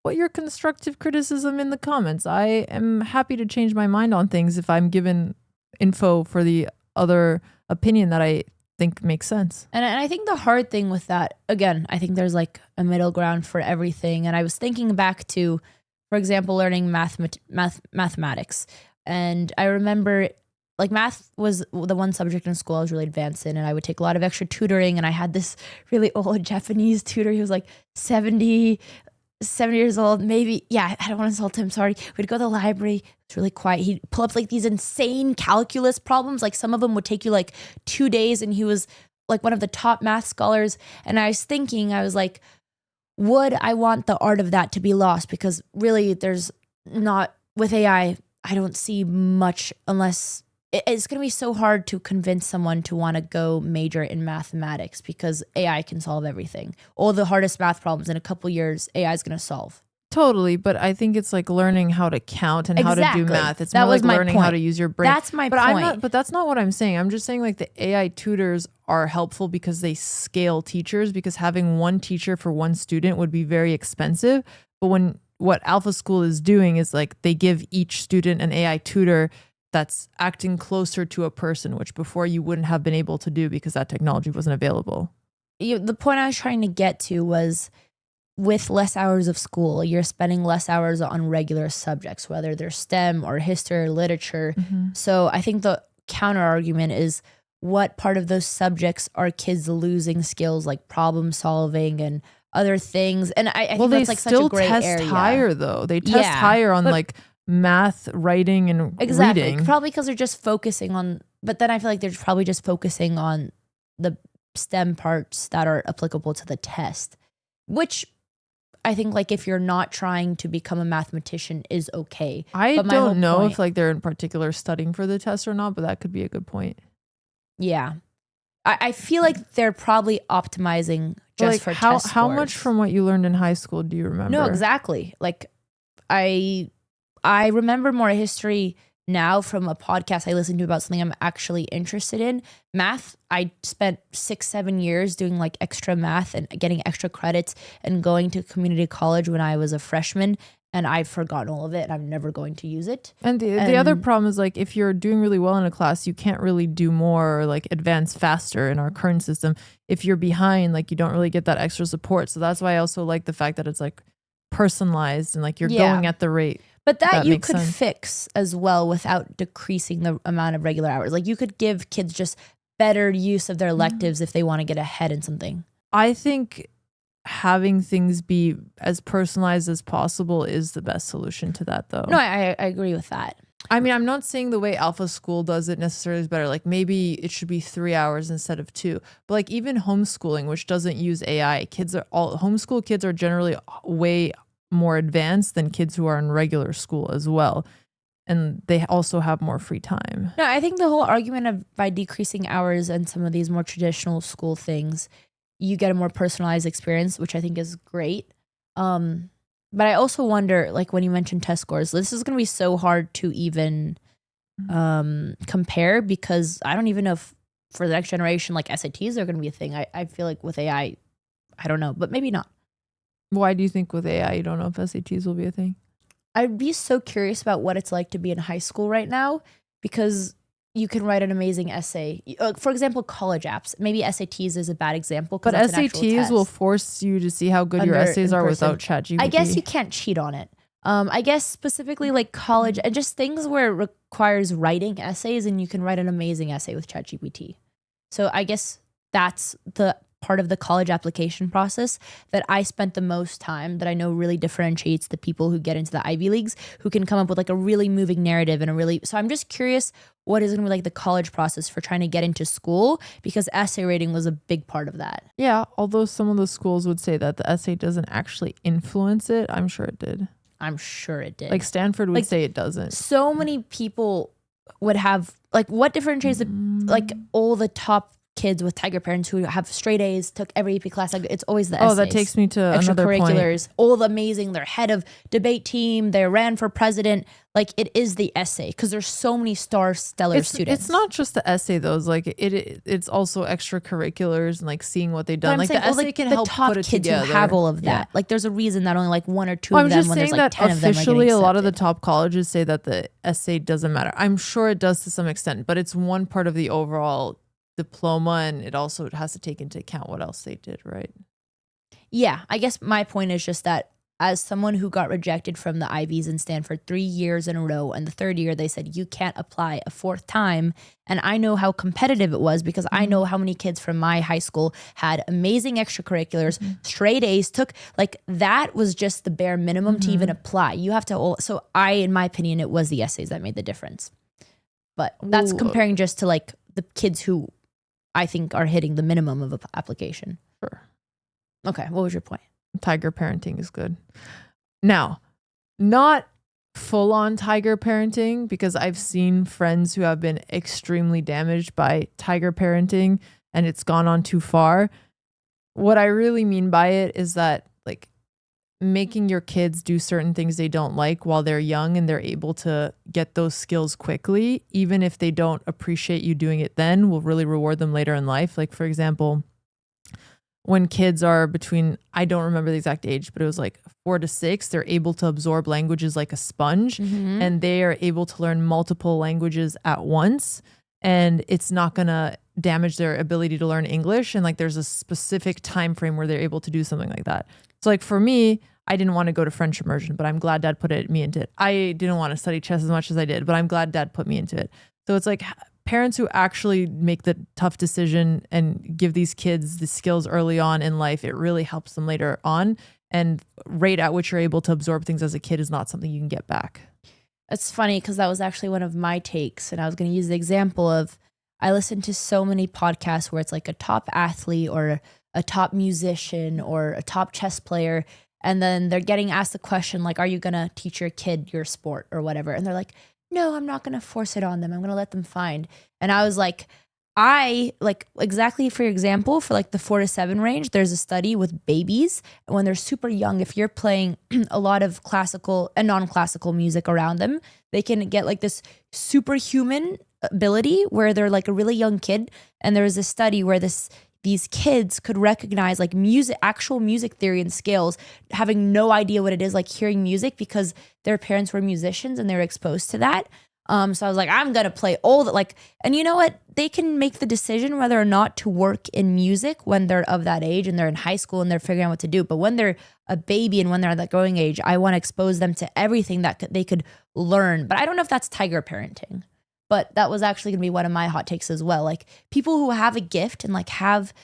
put your constructive criticism in the comments. I am happy to change my mind on things if I'm given info for the other opinion that I think makes sense. And I think the hard thing with that, again, I think there's like a middle ground for everything. And I was thinking back to, for example, learning mathematics. And I remember like math was the one subject in school I was really advanced in, and I would take a lot of extra tutoring. And I had this really old Japanese tutor. He was like 70 years old, maybe. Yeah, I don't want to insult him. Sorry. We'd go to the library. It's really quiet. He'd pull up like these insane calculus problems. Like some of them would take you like 2 days, and he was like one of the top math scholars. And I was thinking, I was like, would I want the art of that to be lost? Because really there's not, with AI, I don't see much unless it's going to be so hard to convince someone to want to go major in mathematics because AI can solve everything. All the hardest math problems in a couple years, AI is going to solve. Totally, but I think it's like learning how to count and how to do math. It's that more was like my learning point. how to use your brain. That's my point. But that's not what I'm saying. I'm just saying like the AI tutors are helpful because they scale teachers, because having one teacher for one student would be very expensive. But what Alpha School is doing is like they give each student an AI tutor that's acting closer to a person, which before you wouldn't have been able to do because that technology wasn't available. The point I was trying to get to was, with less hours of school, you're spending less hours on regular subjects, whether they're STEM or history or literature. Mm-hmm. So I think the counter argument is, what part of those subjects are kids losing skills like problem solving and other things? And I think that's like such a gray area. They still test higher though. They test higher on like math, writing, and reading. Probably because they're just focusing on, but then I feel like they're probably just focusing on the STEM parts that are applicable to the test, which I think like if you're not trying to become a mathematician is okay. I don't know if like they're in particular studying for the test or not, but that could be a good point. Yeah. I feel like they're probably optimizing just for test scores. How much from what you learned in high school do you remember? No, exactly. Like I remember more history now from a podcast I listened to about something I'm actually interested in. Math, I spent 6-7 years doing like extra math and getting extra credits and going to community college when I was a freshman, and I've forgotten all of it and I'm never going to use it. And the other problem is like if you're doing really well in a class, you can't really do more or like advance faster in our current system. If you're behind, like you don't really get that extra support. So that's why I also like the fact that it's like personalized and like you're going at the rate. But that you could fix as well without decreasing the amount of regular hours. Like you could give kids just better use of their electives if they want to get ahead in something. I think having things be as personalized as possible is the best solution to that though. No, I agree with that. I mean, I'm not saying the way Alpha School does it necessarily is better. Like maybe it should be 3 hours instead of 2. But like even homeschooling, which doesn't use AI, homeschool kids are generally way more advanced than kids who are in regular school as well. And they also have more free time. No, I think the whole argument of by decreasing hours and some of these more traditional school things, you get a more personalized experience, which I think is great. But I also wonder, like when you mentioned test scores, this is going to be so hard to even compare, because I don't even know if for the next generation, like SATs are going to be a thing. I feel like with AI, I don't know, but maybe not. Why do you think with AI you don't know if SATs will be a thing? I'd be so curious about what it's like to be in high school right now, because you can write an amazing essay. For example, college apps. Maybe SATs is a bad example. But SATs will force you to see how good your essays are without ChatGPT. I guess you can't cheat on it. I guess specifically like college and just things where it requires writing essays, and you can write an amazing essay with ChatGPT. So I guess that's the part of the college application process that I spent the most time, that I know really differentiates the people who get into the Ivy Leagues, who can come up with like a really moving narrative and so I'm just curious what is going to be like the college process for trying to get into school, because essay rating was a big part of that. Yeah, although some of the schools would say that the essay doesn't actually influence it, I'm sure it did. Like Stanford would say it doesn't. So many people would have like, what differentiates like all the top kids with tiger parents who have straight A's, took every AP class. Like, it's always the essays. Oh, that takes me to another point. Extracurriculars, all the amazing. They're head of debate team. They ran for president. Like, it is the essay, because there's so many stellar students. It's not just the essay though. It's like it's also extracurriculars and like seeing what they've done. Like the essay can help put it together. The top kids who have all of that. Yeah. Like there's a reason that only like 1 or 2 of them, when there's like 10 of them, officially a lot of the top colleges say that the essay doesn't matter. I'm sure it does to some extent, but it's one part of the overall diploma, and it also has to take into account what else they did, right? Yeah, I guess my point is just that as someone who got rejected from the Ivies in Stanford 3 years in a row, and the third year they said you can't apply a 4th time, and I know how competitive it was, because I know how many kids from my high school had amazing extracurriculars, straight A's, took like that was just the bare minimum to even apply. You have to, so in my opinion, it was the essays that made the difference. But that's comparing just to like the kids who I think are hitting the minimum of an application. Sure. Okay, what was your point? Tiger parenting is good. Now, not full on tiger parenting, because I've seen friends who have been extremely damaged by tiger parenting and it's gone on too far. What I really mean by it is that like making your kids do certain things they don't like while they're young and they're able to get those skills quickly, even if they don't appreciate you doing it then, will really reward them later in life. Like, for example, when kids are between, I don't remember the exact age, but it was like 4 to 6, they're able to absorb languages like a sponge, and they are able to learn multiple languages at once. And it's not going to damage their ability to learn English. And like, there's a specific time frame where they're able to do something like that. So like for me, I didn't want to go to French immersion, but I'm glad dad put me into it. I didn't want to study chess as much as I did, but I'm glad dad put me into it. So it's like parents who actually make the tough decision and give these kids the skills early on in life, it really helps them later on. And rate at which you're able to absorb things as a kid is not something you can get back. It's funny because that was actually one of my takes. And I was going to use the example of, I listen to so many podcasts where it's like a top athlete or a top musician or a top chess player. And then they're getting asked the question, like, are you going to teach your kid your sport or whatever? And they're like, no, I'm not going to force it on them. I'm going to let them find. And I was like, exactly for example, for like the 4 to 7 range, there's a study with babies. And when they're super young, if you're playing a lot of classical and non-classical music around them, they can get like this superhuman ability where they're like a really young kid. And there was a study where these kids could recognize like actual music theory and scales, having no idea what it is, like hearing music because their parents were musicians and they were exposed to that. So I was like, I'm going to play all that. Like, and you know what? They can make the decision whether or not to work in music when they're of that age and they're in high school and they're figuring out what to do. But when they're a baby and when they're at that growing age, I want to expose them to everything that they could learn. But I don't know if that's tiger parenting. But that was actually going to be one of my hot takes as well. Like people who have a gift and like have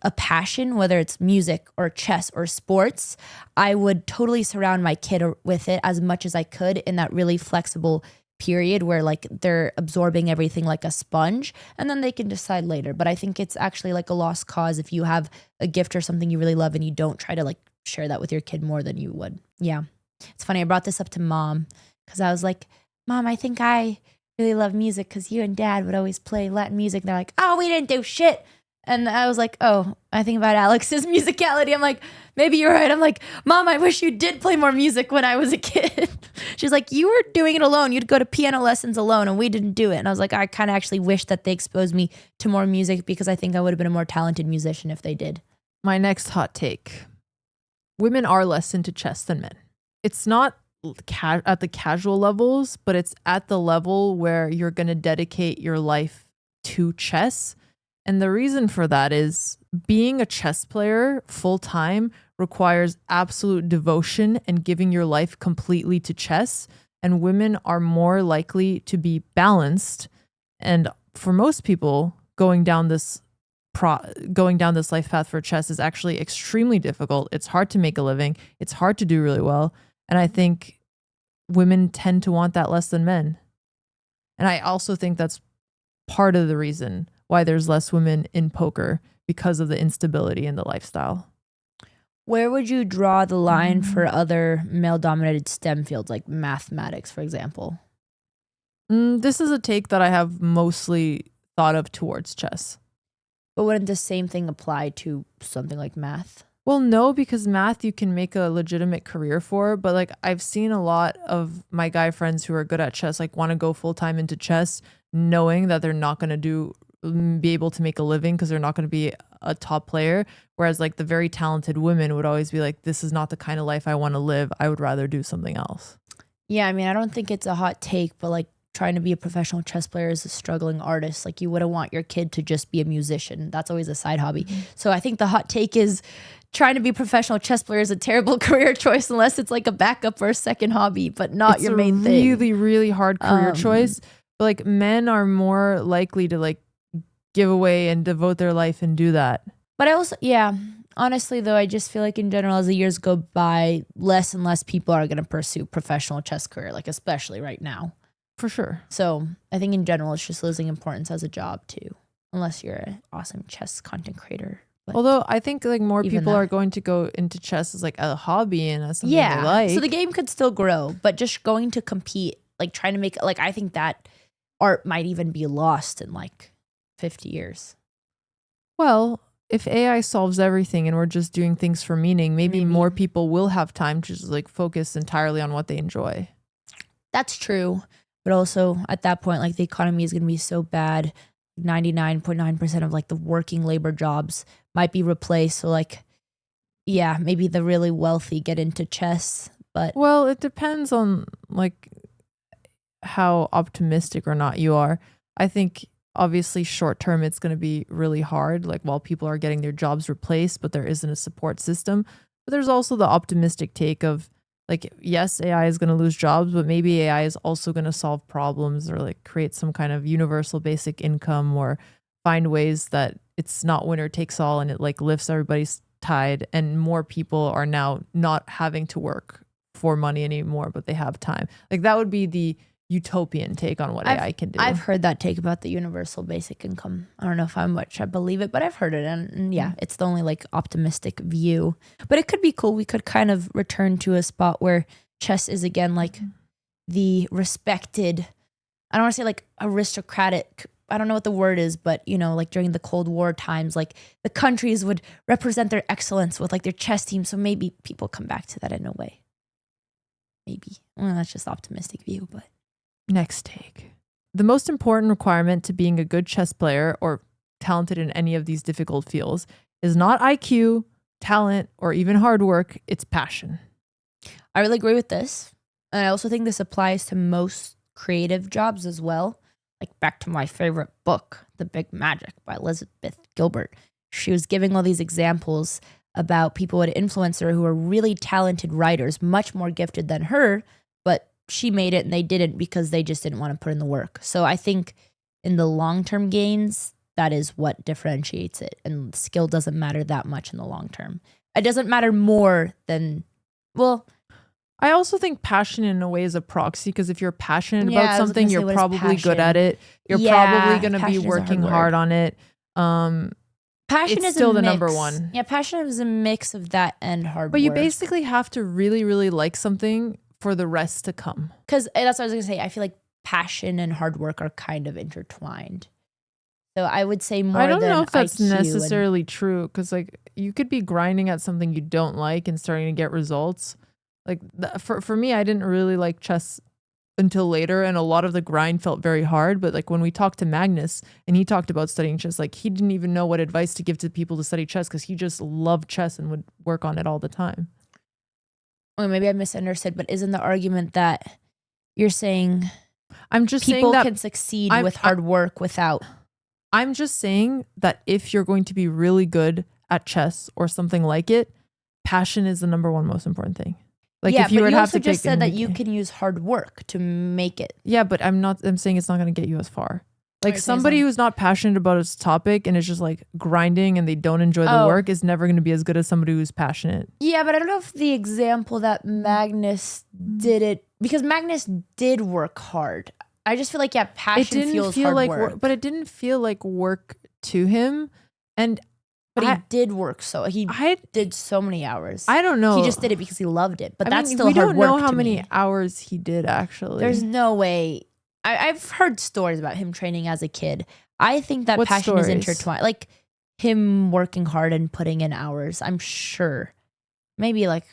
a passion, whether it's music or chess or sports, I would totally surround my kid with it as much as I could in that really flexible period where like they're absorbing everything like a sponge, and then they can decide later. But I think it's actually like a lost cause if you have a gift or something you really love and you don't try to like share that with your kid more than you would. Yeah. It's funny. I brought this up to mom because I was like, Mom, I think I really love music because you and dad would always play Latin music. They're like, oh, we didn't do shit. And I was like, oh, I think about Alex's musicality. I'm like, maybe you're right. I'm like, Mom, I wish you did play more music when I was a kid. She's like, you were doing it alone. You'd go to piano lessons alone and we didn't do it. And I was like, I kind of actually wish that they exposed me to more music because I think I would have been a more talented musician if they did. My next hot take. Women are less into chess than men. It's not at the casual levels, but it's at the level where you're going to dedicate your life to chess. And the reason for that is being a chess player full time requires absolute devotion and giving your life completely to chess. And women are more likely to be balanced. And for most people, going down this life path for chess is actually extremely difficult. It's hard to make a living. It's hard to do really well. And I think women tend to want that less than men. And I also think that's part of the reason why there's less women in poker, because of the instability in the lifestyle. Where would you draw the line for other male-dominated STEM fields, like mathematics, for example? This is a take that I have mostly thought of towards chess. But wouldn't the same thing apply to something like math? Well, no, because math you can make a legitimate career for, but like I've seen a lot of my guy friends who are good at chess, like want to go full-time into chess, knowing that they're not going to be able to make a living because they're not going to be a top player. Whereas like the very talented women would always be like, this is not the kind of life I want to live. I would rather do something else. Yeah, I mean, I don't think it's a hot take, but like trying to be a professional chess player as a struggling artist, like you wouldn't want your kid to just be a musician. That's always a side hobby. So I think the hot take is trying to be a professional chess player is a terrible career choice unless it's like a backup or a second hobby, but not your main thing. It's a really, really hard career choice. But like men are more likely to like give away and devote their life and do that. But I also, yeah, honestly though, I just feel like in general, as the years go by, less and less people are going to pursue professional chess career, like especially right now. For sure. So I think in general, it's just losing importance as a job too, unless you're an awesome chess content creator But Although I think like more even people that. are going to go into chess as like a hobby and as something they like. So the game could still grow, but just going to compete, like trying to make, like I think that art might even be lost in like 50 years. Well, if AI solves everything and we're just doing things for meaning, maybe more people will have time to just like focus entirely on what they enjoy. That's true. But also at that point, like the economy is going to be so bad. 99.9% of like the working labor jobs might be replaced. So like, yeah, maybe the really wealthy get into chess, but Well, it depends on like how optimistic or not you are. I think obviously short term it's going to be really hard, like while people are getting their jobs replaced, but there isn't a support system. But there's also the optimistic take of like, yes, AI is going to lose jobs, but maybe AI is also going to solve problems or like create some kind of universal basic income or find ways that it's not winner takes all and it like lifts everybody's tide, and more people are now not having to work for money anymore, but they have time. Like that would be the utopian take on what AI can do. I've heard that take about the universal basic income. I don't know if I believe it, but I've heard it. And yeah, it's the only like optimistic view. But it could be cool. We could kind of return to a spot where chess is again like the respected, I don't want to say like aristocratic, I don't know what the word is, but you know, like during the Cold War times, like the countries would represent their excellence with like their chess team. So maybe people come back to that in a way. Maybe. Well, that's just optimistic view, but. Next take. The most important requirement to being a good chess player or talented in any of these difficult fields is not IQ, talent, or even hard work. It's passion. I really agree with this. And I also think this applies to most creative jobs as well. Like back to my favorite book, The Big Magic by Elizabeth Gilbert. She was giving all these examples about people at Influencer who are really talented writers, much more gifted than her, but she made it and they didn't because they just didn't want to put in the work. So I think in the long-term gains, that is what differentiates it. And skill doesn't matter that much in the long term. It doesn't matter more than, well, I also think passion in a way is a proxy, because if you're passionate Yeah, about I was something, gonna say, you're what is probably good at passion? it. You're Yeah, probably going to be passion is a hard working word. hard on it. Passion It's is still a the mix. number one. Yeah, passion is a mix of that and hard But work. you basically have to really, really like something for the rest to come. Because that's what I was going to say. I feel like passion and hard work are kind of intertwined. So I would say more I don't than know if that's IQ necessarily true, because like you could be grinding at something you don't like and starting to get results. Like for me, I didn't really like chess until later, and a lot of the grind felt very hard. But like when we talked to Magnus and he talked about studying chess, like he didn't even know what advice to give to people to study chess because he just loved chess and would work on it all the time. Well, maybe I misunderstood, but isn't the argument that you're saying I'm just people saying that can succeed with hard work without? I'm just saying that if you're going to be really good at chess or something like it, passion is the number one most important thing. Like Yeah, if you but were you to have also to just pick said that you can use hard work to make it. Yeah, but I'm saying it's not going to get you as far. Like You're saying somebody who's not passionate about its topic and is just like grinding and they don't enjoy the work is never going to be as good as somebody who's passionate. Yeah, but I don't know if the example that Magnus did it, because Magnus did work hard. I just feel like, yeah, passion feels hard like work. but it didn't feel like work to him. And But he did work, so he did so many hours. I don't know. He just did it because he loved it. But that's still we hard don't work know how to many me. hours he did actually. There's no way. I've heard stories about him training as a kid. I think that What passion is stories? intertwined. Like him working hard and putting in hours. I'm sure. Maybe like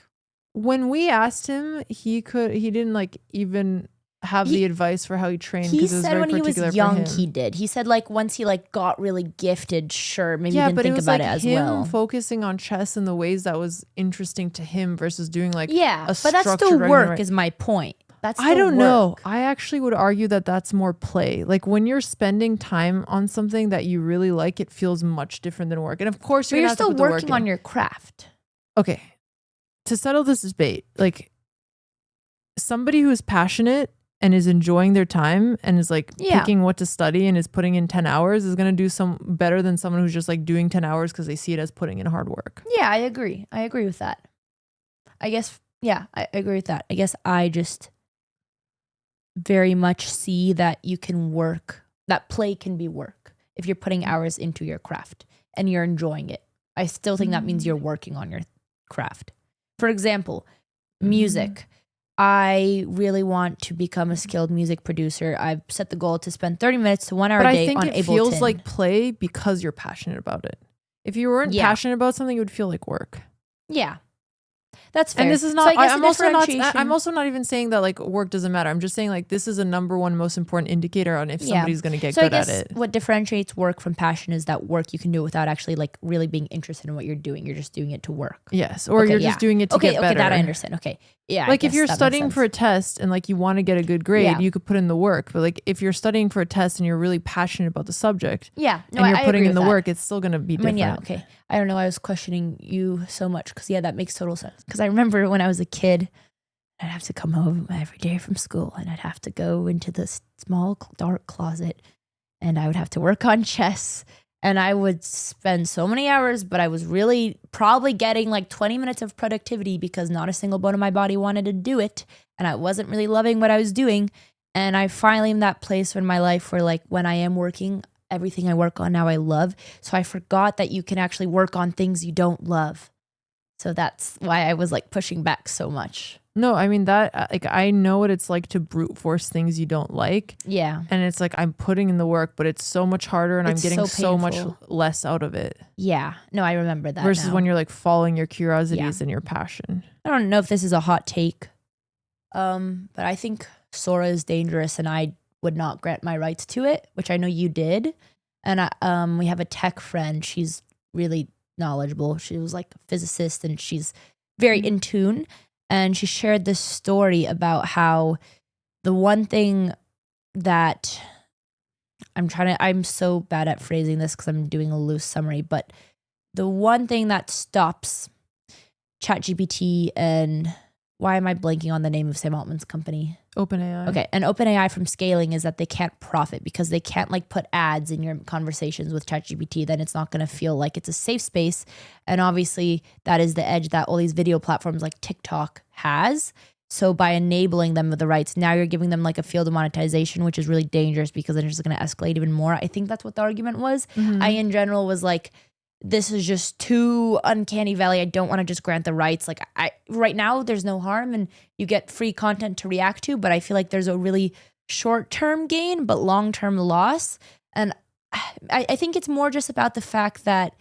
when we asked him, he didn't like even have the advice for how he trained. he It was said very when he was particular for young him. he did. He said like once he like got really gifted, sure, maybe he Yeah, didn't but think it was about like it as him well. focusing on chess in the ways that was interesting to him versus doing like Yeah, a but that's still structured work regular- is my point. That's I still don't know. work. I actually would argue that that's more play. Like when you're spending time on something that you really like, it feels much different than work. And of course, But you're you're gonna have to still put the work working in. on your craft. Okay, to settle this debate, like somebody who is passionate and is enjoying their time and is like picking what to study and is putting in 10 hours is going to do some better than someone who's just like doing 10 hours because they see it as putting in hard work. Yeah, I agree. I agree with that. I guess, yeah, I agree with that. I guess I just very much see that you can work, that play can be work if you're putting hours into your craft and you're enjoying it. I still think that means you're working on your craft. For example, music. I really want to become a skilled music producer. I've set the goal to spend 30 minutes to 1 hour a day on Ableton. But I think it feels like play because you're passionate about it. If you weren't passionate about something, it would feel like work. Yeah. That's fair. And this is not, so I'm also not even saying that like work doesn't matter. I'm just saying like this is a number one most important indicator on if somebody's going to get good at it. What differentiates work from passion is that work you can do without actually like really being interested in what you're doing. You're just doing it to work. Yes. Or you're just doing it to get better. Okay, that I understand. Okay. Yeah. Like if you're studying for a test and like you want to get a good grade, you could put in the work. But like if you're studying for a test and you're really passionate about the subject, and you're putting in the work, it's still going to be different. Okay. I don't know. I was questioning you so much because that makes total sense. Because I remember when I was a kid, I'd have to come home every day from school and I'd have to go into this small dark closet and I would have to work on chess. And I would spend so many hours, but I was really probably getting like 20 minutes of productivity because not a single bone of my body wanted to do it. And I wasn't really loving what I was doing. And I finally am in that place in my life where like when I am working, everything I work on now I love. So I forgot that you can actually work on things you don't love. So that's why I was like pushing back so much. No, I mean that like I know what it's like to brute force things you don't like. Yeah. And it's like I'm putting in the work, but it's so much harder and I'm getting so much less out of it. Yeah. No, I remember that. Versus when you're like following your curiosities and your passion. I don't know if this is a hot take. But I think Sora is dangerous and I would not grant my rights to it, which I know you did. And we have a tech friend. She's really knowledgeable. She was like a physicist and she's very in tune. And she shared this story about how the one thing that I'm so bad at phrasing this because I'm doing a loose summary, but the one thing that stops ChatGPT and why am I blanking on the name of Sam Altman's company? OpenAI. Okay, and OpenAI from scaling is that they can't profit because they can't like put ads in your conversations with ChatGPT. Then it's not going to feel like it's a safe space. And obviously that is the edge that all these video platforms like TikTok has. So by enabling them with the rights, now you're giving them like a field of monetization, which is really dangerous because then it's just going to escalate even more. I think that's what the argument was. I in general was like, this is just too uncanny valley. I don't want to just grant the rights. Like right now there's no harm and you get free content to react to, but I feel like there's a really short-term gain, but long-term loss. And I think it's more just about the fact that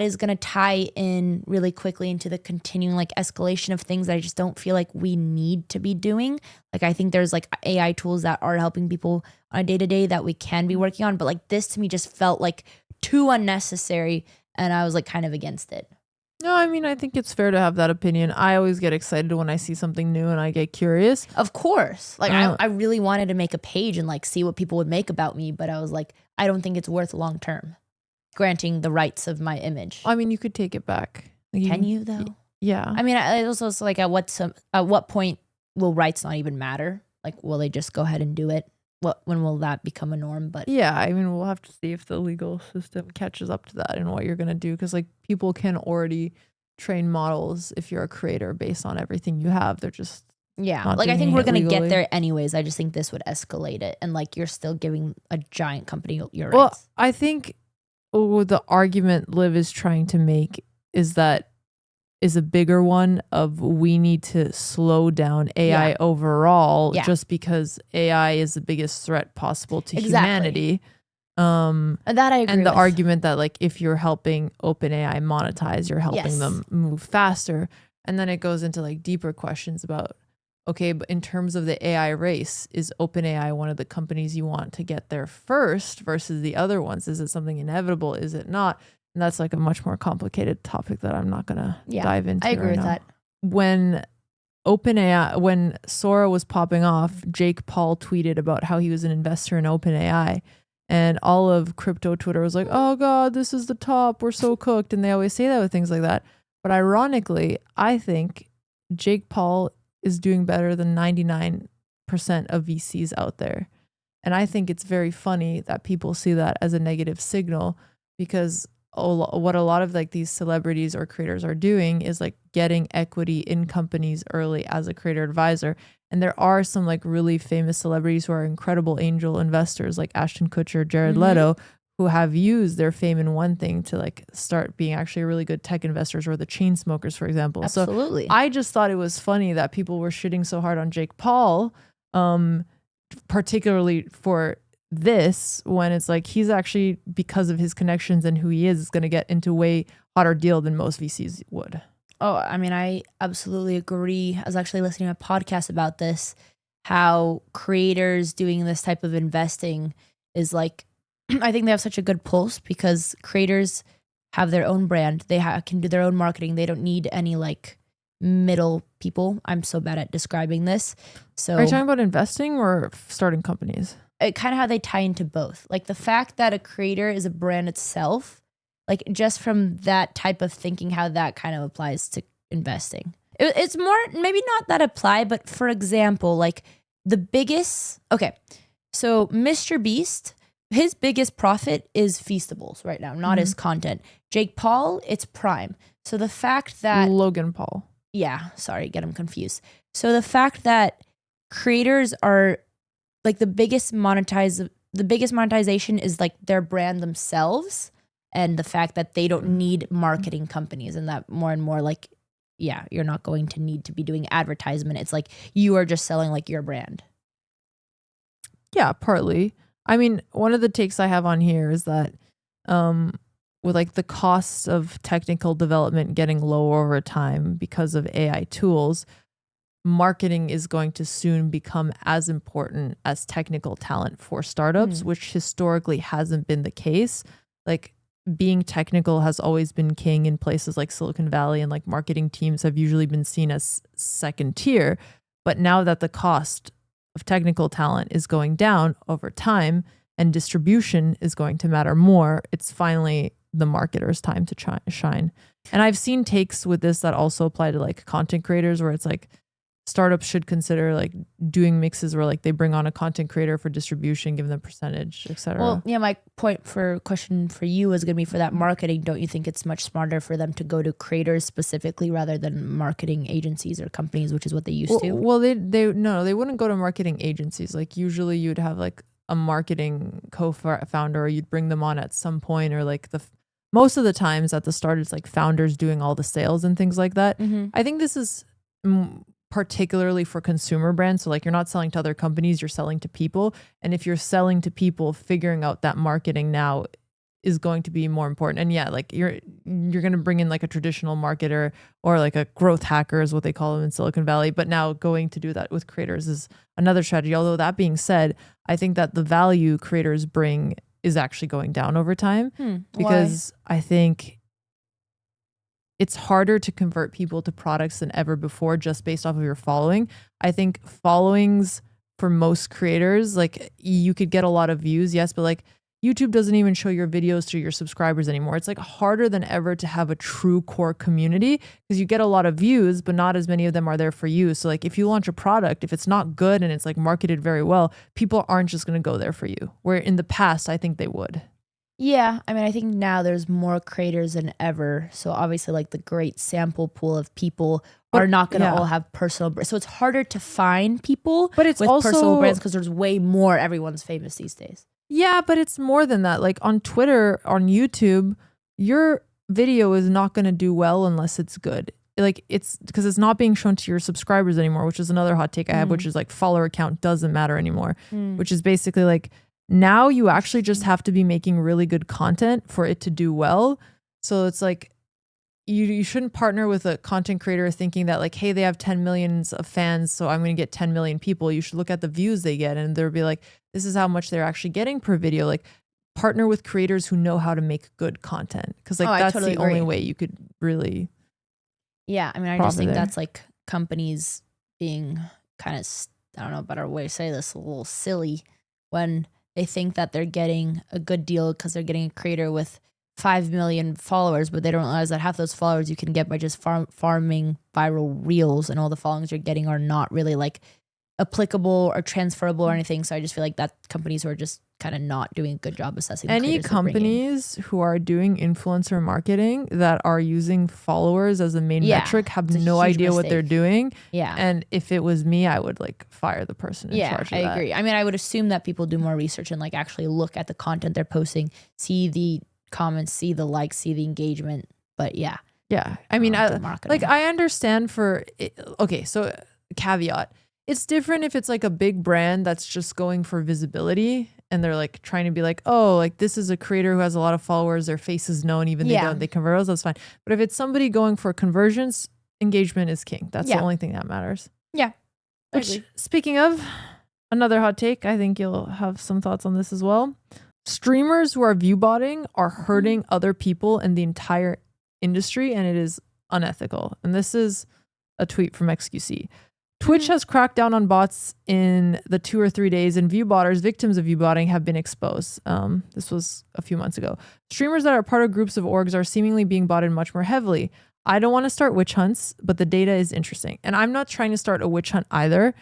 is going to tie in really quickly into the continuing like escalation of things that I just don't feel like we need to be doing. Like I think there's like AI tools that are helping people on a day-to-day that we can be working on. But like this to me just felt like too unnecessary. And I was like kind of against it. No, I mean, I think it's fair to have that opinion. I always get excited when I see something new and I get curious. Of course. Like I really wanted to make a page and like see what people would make about me. But I was like, I don't think it's worth long term granting the rights of my image. I mean, you could take it back. Like, can you though? Yeah. I mean, I also like at what point will rights not even matter? Like, will they just go ahead and do it? When will that become a norm? But yeah, I mean, we'll have to see if the legal system catches up to that and what you're going to do. Because like people can already train models if you're a creator based on everything you have. They're just like I think we're going to get there anyways. I just think this would escalate it. And like you're still giving a giant company your rights. Well, I think the argument Liv is trying to make is a bigger one of we need to slow down AI overall just because AI is the biggest threat possible to humanity. And that I agree and the with. argument that like if you're helping OpenAI monetize, you're helping them move faster. And then it goes into like deeper questions about, okay, but in terms of the AI race, is OpenAI one of the companies you want to get there first versus the other ones? Is it something inevitable? Is it not? And that's like a much more complicated topic that I'm not going to dive into. I agree with that. When Sora was popping off, Jake Paul tweeted about how he was an investor in OpenAI. And all of crypto Twitter was like, oh God, this is the top. We're so cooked. And they always say that with things like that. But ironically, I think Jake Paul is doing better than 99% of VCs out there. And I think it's very funny that people see that as a negative signal because what a lot of like these celebrities or creators are doing is like getting equity in companies early as a creator advisor. And there are some like really famous celebrities who are incredible angel investors like Ashton Kutcher, Jared Leto, who have used their fame in one thing to like start being actually really good tech investors, or the chain smokers, for example. Absolutely. So I just thought it was funny that people were shitting so hard on Jake Paul, particularly for this, when it's like he's actually, because of his connections and who he is going to get into way hotter deal than most VCs would. Oh, I mean, I absolutely agree. I was actually listening to a podcast about this, how creators doing this type of investing is like, I think they have such a good pulse because creators have their own brand. They can do their own marketing. They don't need any like middle people. I'm so bad at describing this. So are you talking about investing or starting companies? Kind of how they tie into both. Like the fact that a creator is a brand itself, like just from that type of thinking, how that kind of applies to investing. It's more, maybe not that apply, but for example, like the biggest, okay, so Mr. Beast, his biggest profit is Feastables right now, not his content. Jake Paul, it's Prime. So the fact that Logan Paul. Yeah, sorry, get him confused. So the fact that creators are like the biggest monetization is like their brand themselves, and the fact that they don't need marketing companies, and that more and more like, yeah, you're not going to need to be doing advertisement. It's like you are just selling like your brand. Yeah, partly. I mean, one of the takes I have on here is that with like the costs of technical development getting lower over time because of AI tools, marketing is going to soon become as important as technical talent for startups, which historically hasn't been the case. Like being technical has always been king in places like Silicon Valley, and like marketing teams have usually been seen as second tier. But now that the cost of technical talent is going down over time and distribution is going to matter more, it's finally the marketer's time to shine. And I've seen takes with this that also apply to like content creators, where it's like startups should consider like doing mixes where like they bring on a content creator for distribution, give them percentage, etc. Well, yeah, my question for you is going to be for that marketing. Don't you think it's much smarter for them to go to creators specifically rather than marketing agencies or companies, which is what they used to? Well, they wouldn't go to marketing agencies. Like usually you'd have like a marketing co-founder, or you'd bring them on at some point, or like most of the times at the start it's like founders doing all the sales and things like that. I think this is particularly for consumer brands. So like you're not selling to other companies, you're selling to people. And if you're selling to people, figuring out that marketing now is going to be more important. And yeah, like you're going to bring in like a traditional marketer, or like a growth hacker is what they call them in Silicon Valley. But now going to do that with creators is another strategy. Although that being said, I think that the value creators bring is actually going down over time because Why? I think it's harder to convert people to products than ever before just based off of your following. I think followings for most creators, like you could get a lot of views, yes, but like YouTube doesn't even show your videos to your subscribers anymore. It's like harder than ever to have a true core community because you get a lot of views, but not as many of them are there for you. So like if you launch a product, if it's not good and it's like marketed very well, people aren't just going to go there for you. Where in the past, I think they would. Yeah, I mean, I think now there's more creators than ever. So obviously like the great sample pool of people are not going to all have personal brands. So it's harder to find people but it's with also personal brands because there's way more. Everyone's famous these days. Yeah, but it's more than that. Like on Twitter, on YouTube, your video is not going to do well unless it's good. Like it's because it's not being shown to your subscribers anymore, which is another hot take I have, which is like follower count doesn't matter anymore, which is basically like now you actually just have to be making really good content for it to do well. So it's like you shouldn't partner with a content creator thinking that like, hey, they have 10 millions of fans, so I'm going to get 10 million people. You should look at the views they get, and they'll be like, this is how much they're actually getting per video. Like partner with creators who know how to make good content. Cause like that's totally the only way you could really. Yeah. I mean, I just think that's like companies being kind of, I don't know a better way to say this, a little silly when they think that they're getting a good deal because they're getting a creator with 5 million followers, but they don't realize that half those followers you can get by just farming viral reels, and all the followings you're getting are not really like applicable or transferable or anything. So I just feel like that companies who are just kind of not doing a good job assessing the Any creators they're bringing. companies who are doing influencer marketing that are using followers as a main metric have it's a no huge idea what they're mistake. doing. Yeah. And if it was me, I would like fire the person in charge of I that. agree. I mean, I would assume that people do more research and like actually look at the content they're posting, see the comments, see the likes, see the engagement. But yeah. Yeah. I mean, marketing. I understand okay, so caveat. It's different if it's like a big brand that's just going for visibility and they're like trying to be like, oh, like this is a creator who has a lot of followers, their face is known, even they convert us, that's fine. But if it's somebody going for conversions, engagement is king. That's the only thing that matters. Yeah. Which, speaking of, another hot take, I think you'll have some thoughts on this as well. Streamers who are viewbotting are hurting other people in the entire industry, and it is unethical. And this is a tweet from XQC. Twitch has cracked down on bots in the 2 or 3 days, and viewbotters, victims of viewbotting, have been exposed. This was a few months ago. Streamers that are part of groups of orgs are seemingly being botted much more heavily. I don't want to start witch hunts, but the data is interesting. And I'm not trying to start a witch hunt either,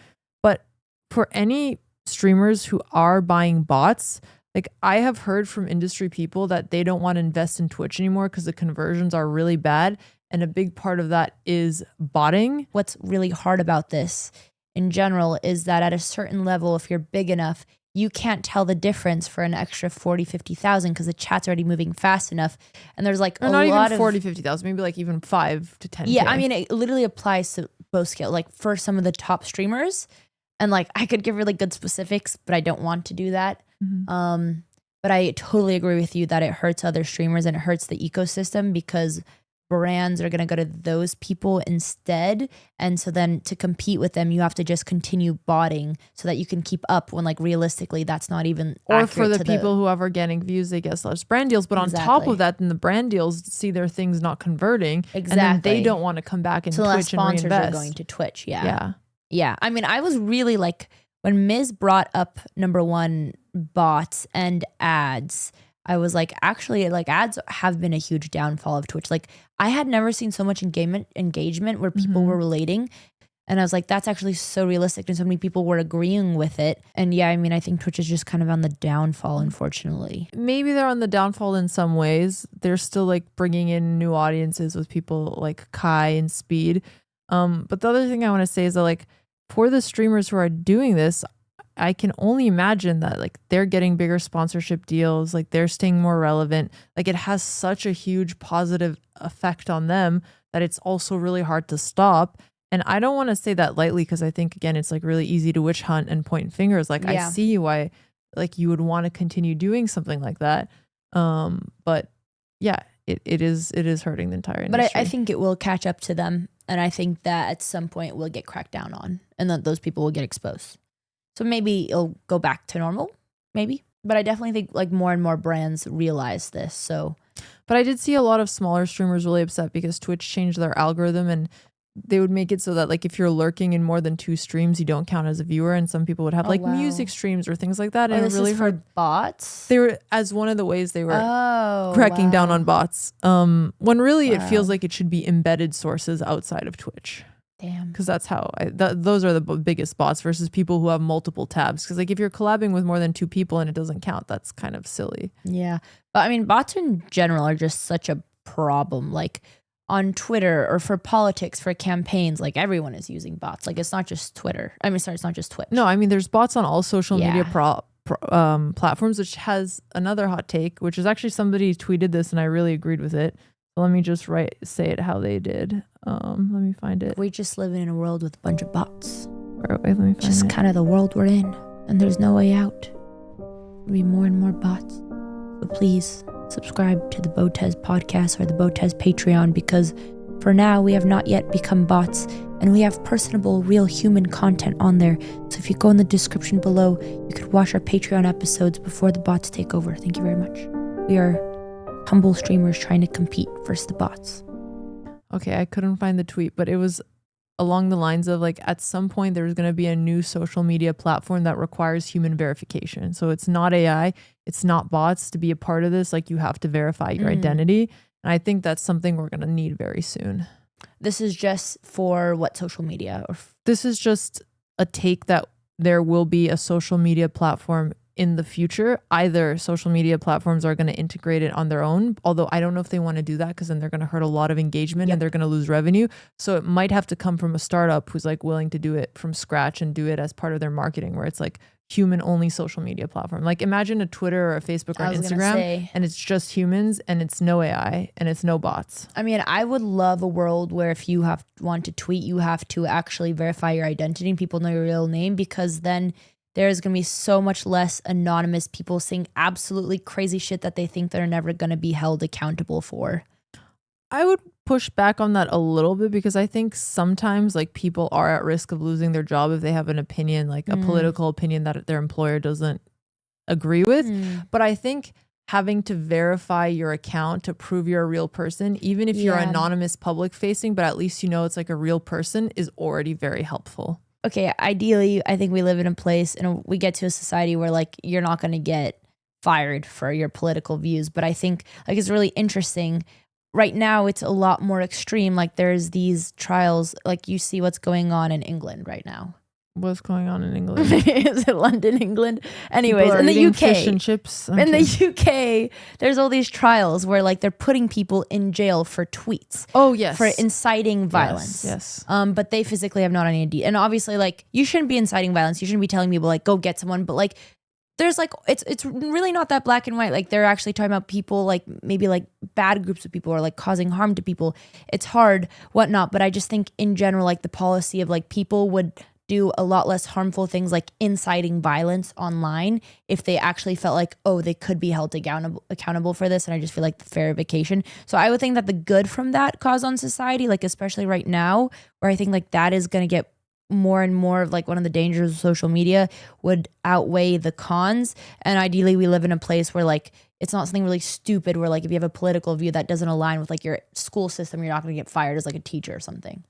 but for any streamers who are buying bots, like I have heard from industry people that they don't want to invest in Twitch anymore because the conversions are really bad. And a big part of that is botting. What's really hard about this in general is that at a certain level, if you're big enough, you can't tell the difference for an extra 40, 50,000 because the chat's already moving fast enough. And there's like not even 40, 50,000, maybe like even 5 to 10. Yeah, I mean, it literally applies to both scale. Like for some of the top streamers, and like I could give really good specifics, but I don't want to do that. Mm-hmm. But I totally agree with you that it hurts other streamers and it hurts the ecosystem because brands are going to go to those people instead. And so then to compete with them, you have to just continue botting so that you can keep up when like realistically that's not even or for the people who have organic views, they get less brand deals. But on top of that, then the brand deals see their things not converting. And then they don't want to come back and Twitch and reinvest. Sponsors are going to Twitch. Yeah. I mean, I was really like when Miz brought up number one bots and ads, I was like, actually, like ads have been a huge downfall of Twitch. Like I had never seen so much engagement where people were relating. And I was like, that's actually so realistic. And so many people were agreeing with it. And yeah, I mean, I think Twitch is just kind of on the downfall, unfortunately. Maybe they're on the downfall in some ways. They're still like bringing in new audiences with people like Kai and Speed. But the other thing I want to say is that like for the streamers who are doing this, I can only imagine that like they're getting bigger sponsorship deals, like they're staying more relevant. Like it has such a huge positive effect on them that it's also really hard to stop. And I don't want to say that lightly because I think again it's like really easy to witch hunt and point fingers. Like I see why like you would want to continue doing something like that. But yeah, it is hurting the entire industry. But I think it will catch up to them, and I think that at some point will get cracked down on, and that those people will get exposed. So maybe it'll go back to normal, maybe. But I definitely think like more and more brands realize this. So, but I did see a lot of smaller streamers really upset because Twitch changed their algorithm and they would make it so that like if you're lurking in more than 2 streams, you don't count as a viewer. And some people would have music streams or things like that. And this it really is for bots. They were as one of the ways they were cracking down on bots. When really it feels like it should be embedded sources outside of Twitch. Damn. Because that's how those are the biggest bots versus people who have multiple tabs. Because like if you're collabing with more than 2 people and it doesn't count, that's kind of silly. Yeah. But I mean, bots in general are just such a problem. Like on Twitter or for politics, for campaigns, like everyone is using bots. Like it's not just Twitter. I mean, sorry, it's not just Twitch. No, I mean, there's bots on all social media platforms, which has another hot take, which is actually somebody tweeted this and I really agreed with it. So let me just say it how they did. Let me find it. We just live in a world with a bunch of bots. Wait, let me find just it. Kind of the world we're in, and there's no way out. There'll be more and more bots. So please subscribe to the Botez Podcast or the Botez Patreon, because for now we have not yet become bots, and we have personable, real human content on there. So if you go in the description below, you could watch our Patreon episodes before the bots take over. Thank you very much. We are humble streamers trying to compete versus the bots. Okay, I couldn't find the tweet, but it was along the lines of like at some point there's going to be a new social media platform that requires human verification. So it's not AI, it's not bots to be a part of this. Like you have to verify your identity. And I think that's something we're going to need very soon. This is just for what social media? Or this is just a take that there will be a social media platform in the future. Either social media platforms are going to integrate it on their own, although I don't know if they want to do that because then they're going to hurt a lot of engagement and they're going to lose revenue. So it might have to come from a startup who's like willing to do it from scratch and do it as part of their marketing, where it's like human only social media platform. Like imagine a Twitter or a Facebook or an Instagram and it's just humans and it's no AI and it's no bots. I mean, I would love a world where if you want to tweet, you have to actually verify your identity and people know your real name, because then there's going to be so much less anonymous people saying absolutely crazy shit that they think they're never going to be held accountable for. I would push back on that a little bit, because I think sometimes like people are at risk of losing their job if they have an opinion, like a political opinion that their employer doesn't agree with. But I think having to verify your account to prove you're a real person, even if you're anonymous public facing, but at least you know it's like a real person, is already very helpful. Okay, ideally, I think we live in a place and we get to a society where like you're not going to get fired for your political views. But I think like it's really interesting. Right now, it's a lot more extreme. Like there's these trials, like you see what's going on in England right now. What's going on in England? Is it London, England? Anyways, in the UK, fish and chips. In the UK, there's all these trials where like they're putting people in jail for tweets. Oh yes, for inciting violence. Yes. But they physically have not any idea. And obviously, like you shouldn't be inciting violence. You shouldn't be telling people like go get someone. But like there's like it's really not that black and white. Like they're actually talking about people like maybe like bad groups of people or like causing harm to people. It's hard, whatnot. But I just think in general, like the policy of like people would do a lot less harmful things like inciting violence online if they actually felt like, oh, they could be held accountable for this. And I just feel like the verification. So I would think that the good from that cause on society, like especially right now, where I think like that is going to get more and more of like one of the dangers of social media, would outweigh the cons. And ideally we live in a place where like it's not something really stupid where like if you have a political view that doesn't align with like your school system, you're not going to get fired as like a teacher or something.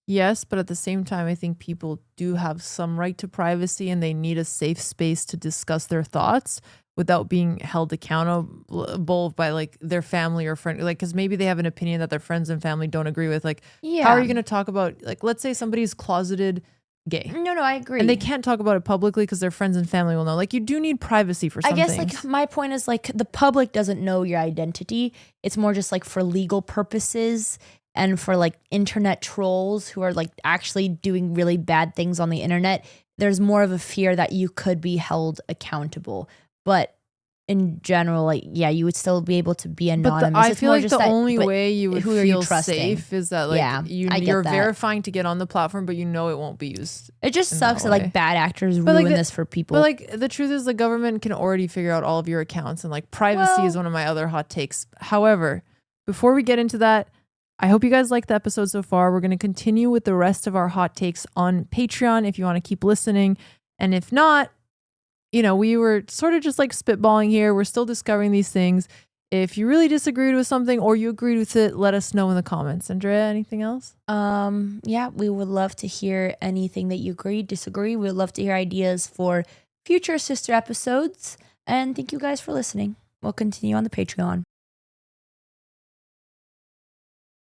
Yes, but at the same time, I think people do have some right to privacy and they need a safe space to discuss their thoughts without being held accountable by like their family or friend. Like, because maybe they have an opinion that their friends and family don't agree with. Like, how are you going to talk about, like, let's say somebody's closeted gay. No, I agree. And they can't talk about it publicly because their friends and family will know. Like, you do need privacy for some I guess things. like my point is like the public doesn't know your identity. It's more just like for legal purposes. And for like internet trolls who are like actually doing really bad things on the internet, there's more of a fear that you could be held accountable. But in general, like, yeah, you would still be able to be anonymous. But I feel like the only way you would feel safe is that like you're verifying to get on the platform, but you know it won't be used. It just sucks that like bad actors ruin this for people. But like the truth is the government can already figure out all of your accounts, and like privacy is one of my other hot takes. However, before we get into that, I hope you guys liked the episode so far. We're going to continue with the rest of our hot takes on Patreon if you want to keep listening. And if not, you know, we were sort of just like spitballing here. We're still discovering these things. If you really disagreed with something or you agreed with it, let us know in the comments. Andrea, anything else? Yeah, we would love to hear anything that you agree, disagree. We would love to hear ideas for future sister episodes. And thank you guys for listening. We'll continue on the Patreon.